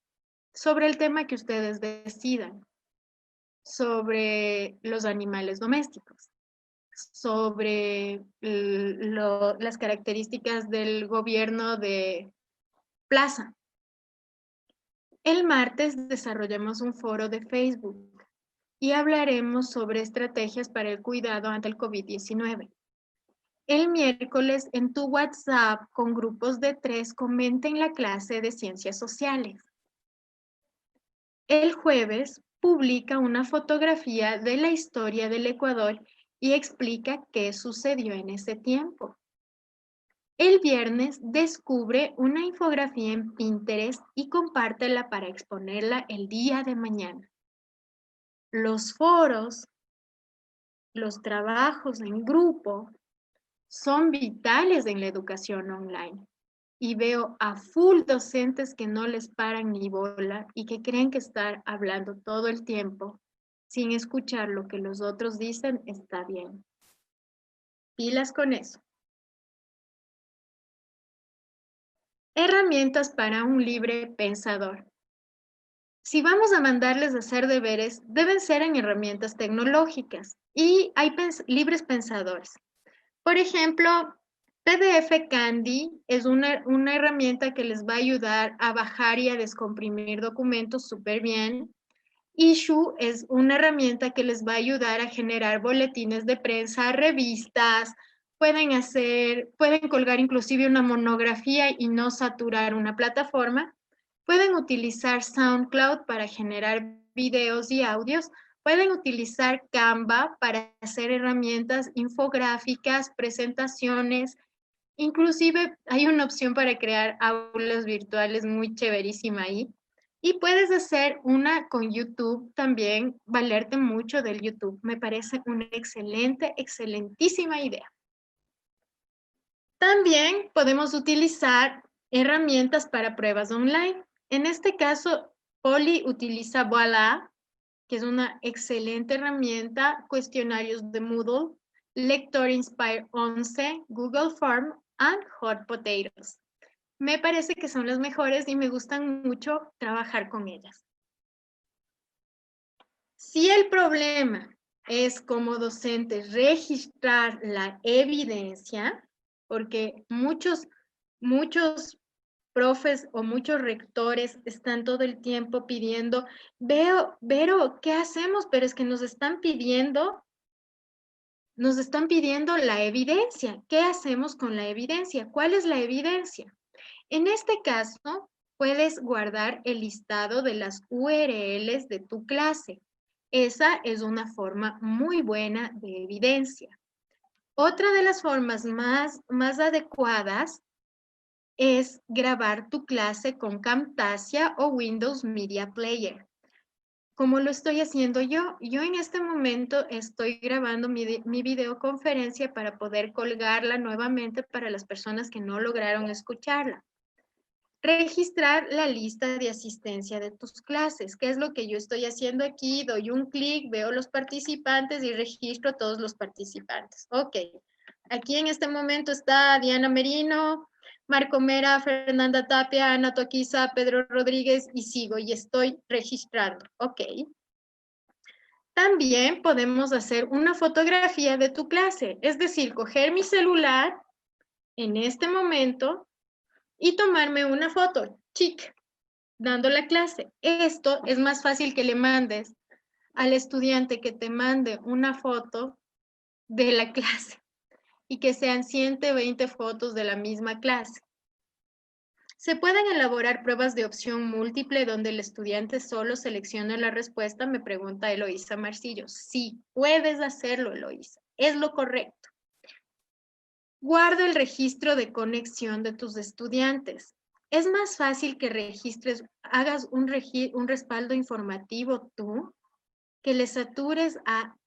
sobre el tema que ustedes decidan, sobre los animales domésticos, sobre las características del gobierno de Plaza. El martes desarrollamos un foro de Facebook y hablaremos sobre estrategias para el cuidado ante el COVID-19. El miércoles en tu WhatsApp con grupos de 3 comenten la clase de ciencias sociales. El jueves publica una fotografía de la historia del Ecuador y explica qué sucedió en ese tiempo. El viernes descubre una infografía en Pinterest y compártela para exponerla el día de mañana. Los foros, los trabajos en grupo son vitales en la educación online. Y veo a full docentes que no les paran ni bola y que creen que estar hablando todo el tiempo sin escuchar lo que los otros dicen está bien. Pilas con eso. Herramientas para un libre pensador. Si vamos a mandarles a hacer deberes, deben ser en herramientas tecnológicas y hay libres pensadores. Por ejemplo, PDF Candy es una herramienta que les va a ayudar a bajar y a descomprimir documentos súper bien. Issue es una herramienta que les va a ayudar a generar boletines de prensa, revistas, pueden colgar inclusive una monografía y no saturar una plataforma. Pueden utilizar SoundCloud para generar videos y audios. Pueden utilizar Canva para hacer herramientas infográficas, presentaciones. Inclusive hay una opción para crear aulas virtuales muy chéverísima ahí. Y puedes hacer una con YouTube también, valerte mucho del YouTube. Me parece una excelente, excelentísima idea. También podemos utilizar herramientas para pruebas online. En este caso, Poli utiliza Voila que es una excelente herramienta, cuestionarios de Moodle, Lector Inspire 11, Google Form, and Hot Potatoes. Me parece que son las mejores y me gustan mucho trabajar con ellas. Si el problema es como docente registrar la evidencia, porque muchos profes o muchos rectores están todo el tiempo pidiendo, Vero, ¿qué hacemos? Pero es que nos están pidiendo la evidencia. ¿Qué hacemos con la evidencia? ¿Cuál es la evidencia? En este caso, puedes guardar el listado de las URLs de tu clase. Esa es una forma muy buena de evidencia. Otra de las formas más adecuadas es grabar tu clase con Camtasia o Windows Media Player. Como lo estoy haciendo yo en este momento estoy grabando mi videoconferencia para poder colgarla nuevamente para las personas que no lograron escucharla. Registrar la lista de asistencia de tus clases. ¿Qué es lo que yo estoy haciendo aquí? Doy un clic, veo los participantes y registro a todos los participantes. Ok. Aquí en este momento está Diana Merino, Marco Mera, Fernanda Tapia, Ana Toquiza, Pedro Rodríguez y sigo y estoy registrando. Ok. También podemos hacer una fotografía de tu clase, es decir, coger mi celular en este momento y tomarme una foto, chic, dando la clase. Esto es más fácil que le mandes al estudiante que te mande una foto de la clase y que sean 120 fotos de la misma clase. Se pueden elaborar pruebas de opción múltiple donde el estudiante solo selecciona la respuesta, me pregunta Eloísa Marcillo. Sí, puedes hacerlo, Eloísa. Es lo correcto. Guarda el registro de conexión de tus estudiantes. Es más fácil que hagas un respaldo informativo tú, que le satures a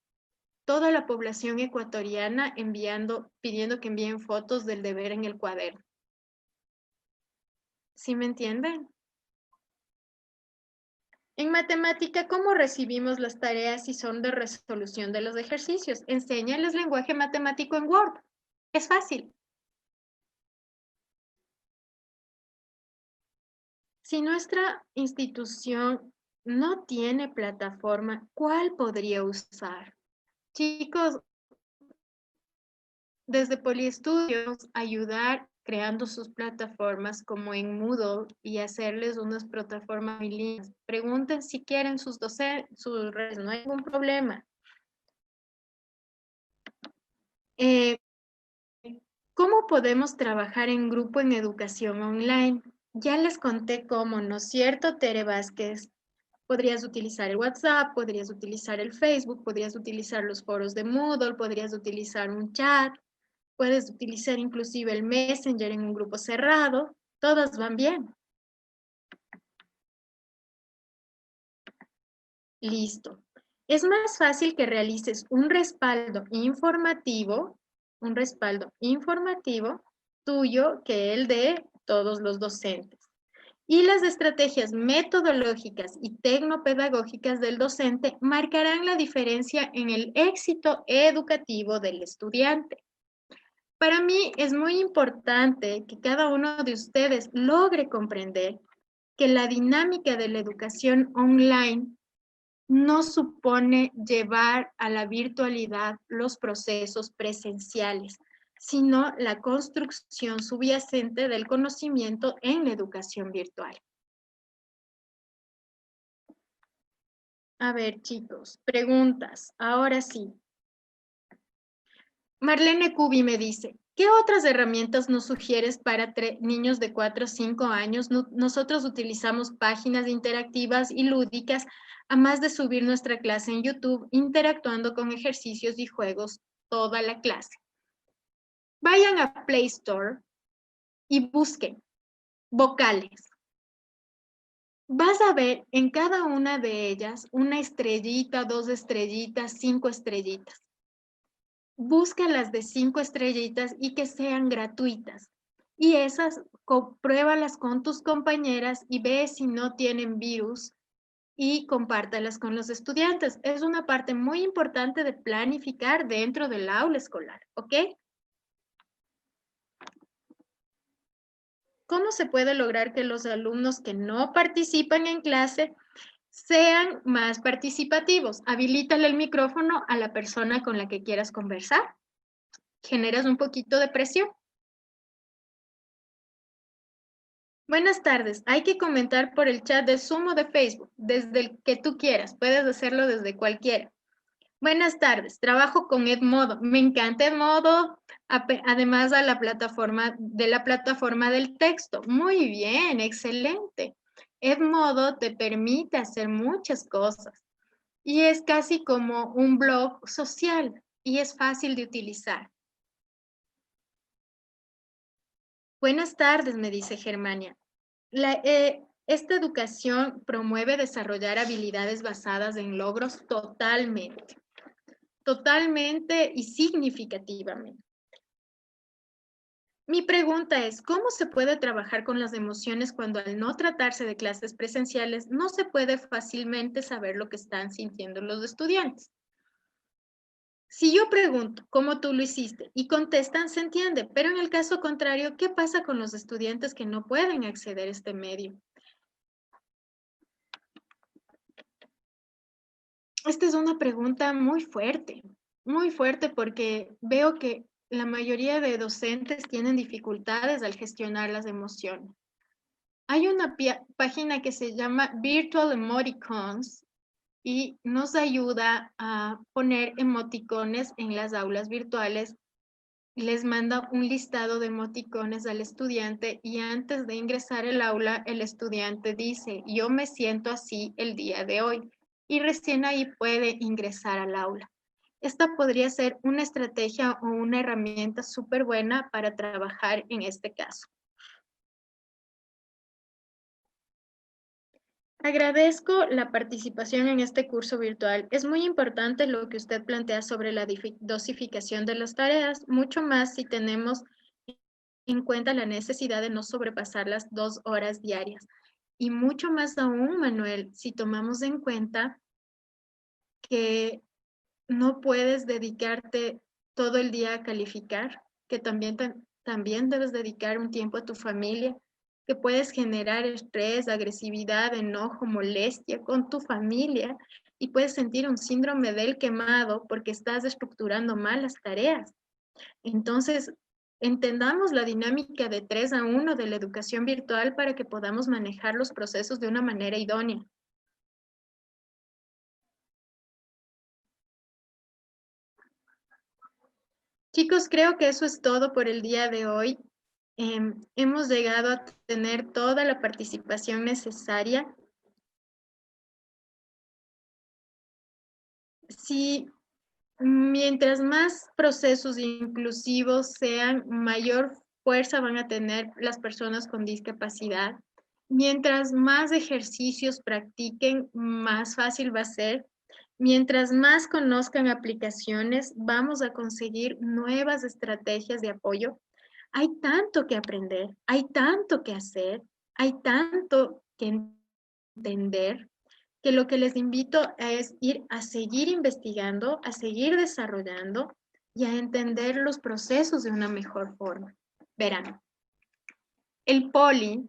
toda la población ecuatoriana pidiendo que envíen fotos del deber en el cuaderno. ¿Sí me entienden? En matemática, ¿cómo recibimos las tareas si son de resolución de los ejercicios? Enséñales lenguaje matemático en Word. Es fácil. Si nuestra institución no tiene plataforma, ¿cuál podría usar? Chicos, desde Poliestudios, ayudar creando sus plataformas como en Moodle y hacerles unas plataformas en línea. Pregunten si quieren sus redes, no hay ningún problema. ¿Cómo podemos trabajar en grupo en educación online? Ya les conté cómo, ¿no es cierto, Tere Vázquez? Podrías utilizar el WhatsApp, podrías utilizar el Facebook, podrías utilizar los foros de Moodle, podrías utilizar un chat, puedes utilizar inclusive el Messenger en un grupo cerrado. Todas van bien. Listo. Es más fácil que realices un respaldo informativo tuyo que el de todos los docentes. Y las estrategias metodológicas y tecnopedagógicas del docente marcarán la diferencia en el éxito educativo del estudiante. Para mí es muy importante que cada uno de ustedes logre comprender que la dinámica de la educación online no supone llevar a la virtualidad los procesos presenciales, sino la construcción subyacente del conocimiento en la educación virtual. A ver, chicos, preguntas. Ahora sí. Marlene Cubi me dice, ¿qué otras herramientas nos sugieres para niños de 4 o 5 años? Nosotros utilizamos páginas interactivas y lúdicas, a más de subir nuestra clase en YouTube, interactuando con ejercicios y juegos toda la clase. Vayan a Play Store y busquen vocales. Vas a ver en cada una de ellas una estrellita, 2 estrellitas, 5 estrellitas. Busca las de 5 estrellitas y que sean gratuitas. Y esas, pruébalas con tus compañeras y ve si no tienen virus y compártalas con los estudiantes. Es una parte muy importante de planificar dentro del aula escolar, ¿ok? ¿Cómo se puede lograr que los alumnos que no participan en clase sean más participativos? Habilítale el micrófono a la persona con la que quieras conversar. Generas un poquito de presión. Buenas tardes. Hay que comentar por el chat de Zoom o de Facebook, desde el que tú quieras. Puedes hacerlo desde cualquiera. Buenas tardes. Trabajo con Edmodo. Me encanta Edmodo. Además de la plataforma del texto. Muy bien, excelente. Edmodo te permite hacer muchas cosas y es casi como un blog social y es fácil de utilizar. Buenas tardes, me dice Germania. Esta educación promueve desarrollar habilidades basadas en logros totalmente y significativamente. Mi pregunta es, ¿cómo se puede trabajar con las emociones cuando al no tratarse de clases presenciales no se puede fácilmente saber lo que están sintiendo los estudiantes? Si yo pregunto cómo tú lo hiciste y contestan, se entiende, pero en el caso contrario, ¿qué pasa con los estudiantes que no pueden acceder a este medio? Esta es una pregunta muy fuerte porque veo que la mayoría de docentes tienen dificultades al gestionar las emociones. Hay una página que se llama Virtual Emoticons y nos ayuda a poner emoticones en las aulas virtuales. Les manda un listado de emoticones al estudiante y antes de ingresar al aula, el estudiante dice, yo me siento así el día de hoy y recién ahí puede ingresar al aula. Esta podría ser una estrategia o una herramienta súper buena para trabajar en este caso. Agradezco la participación en este curso virtual. Es muy importante lo que usted plantea sobre la dosificación de las tareas, mucho más si tenemos en cuenta la necesidad de no sobrepasar las 2 horas diarias. Y mucho más aún, Manuel, si tomamos en cuenta que no puedes dedicarte todo el día a calificar, que también debes dedicar un tiempo a tu familia, que puedes generar estrés, agresividad, enojo, molestia con tu familia y puedes sentir un síndrome del quemado porque estás estructurando mal las tareas. Entonces, entendamos la dinámica de 3-1 de la educación virtual para que podamos manejar los procesos de una manera idónea. Chicos, creo que eso es todo por el día de hoy. Hemos llegado a tener toda la participación necesaria. Si mientras más procesos inclusivos sean, mayor fuerza van a tener las personas con discapacidad. Mientras más ejercicios practiquen, más fácil va a ser. Mientras más conozcan aplicaciones, vamos a conseguir nuevas estrategias de apoyo. Hay tanto que aprender, hay tanto que hacer, hay tanto que entender, que lo que les invito es ir a seguir investigando, a seguir desarrollando y a entender los procesos de una mejor forma. Verán, el Poli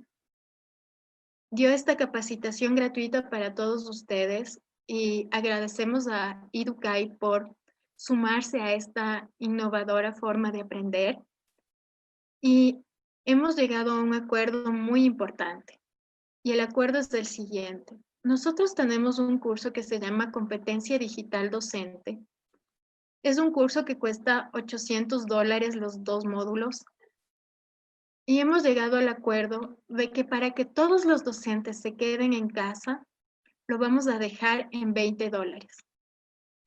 dio esta capacitación gratuita para todos ustedes y agradecemos a Educay por sumarse a esta innovadora forma de aprender y hemos llegado a un acuerdo muy importante y el acuerdo es el siguiente. Nosotros tenemos un curso que se llama Competencia Digital Docente. Es un curso que cuesta $800 los 2 módulos y hemos llegado al acuerdo de que para que todos los docentes se queden en casa, lo vamos a dejar en $20.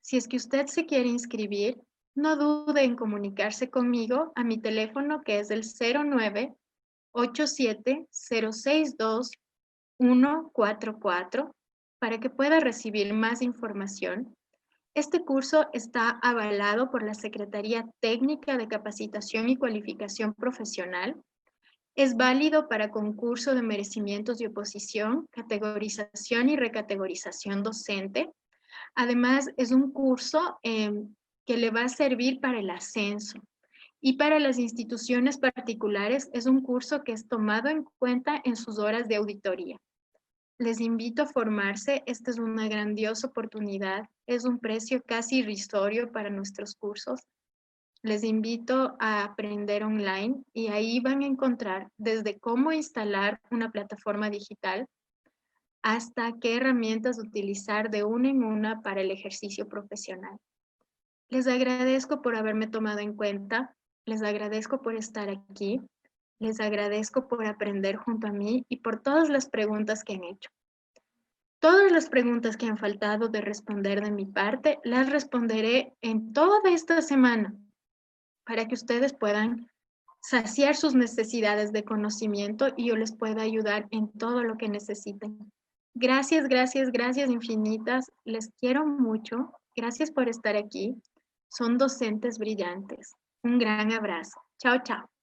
Si es que usted se quiere inscribir, no dude en comunicarse conmigo a mi teléfono que es el 0987-062-144 para que pueda recibir más información. Este curso está avalado por la Secretaría Técnica de Capacitación y Cualificación Profesional Es válido para concurso de merecimientos y oposición, categorización y recategorización docente. Además, es un curso que le va a servir para el ascenso. Y para las instituciones particulares es un curso que es tomado en cuenta en sus horas de auditoría. Les invito a formarse, esta es una grandiosa oportunidad, es un precio casi irrisorio para nuestros cursos. Les invito a aprender online y ahí van a encontrar desde cómo instalar una plataforma digital hasta qué herramientas utilizar de una en una para el ejercicio profesional. Les agradezco por haberme tomado en cuenta, les agradezco por estar aquí, les agradezco por aprender junto a mí y por todas las preguntas que han hecho. Todas las preguntas que han faltado de responder de mi parte, las responderé en toda esta semana para que ustedes puedan saciar sus necesidades de conocimiento y yo les pueda ayudar en todo lo que necesiten. Gracias, gracias, gracias infinitas. Les quiero mucho. Gracias por estar aquí. Son docentes brillantes. Un gran abrazo. Chao, chao.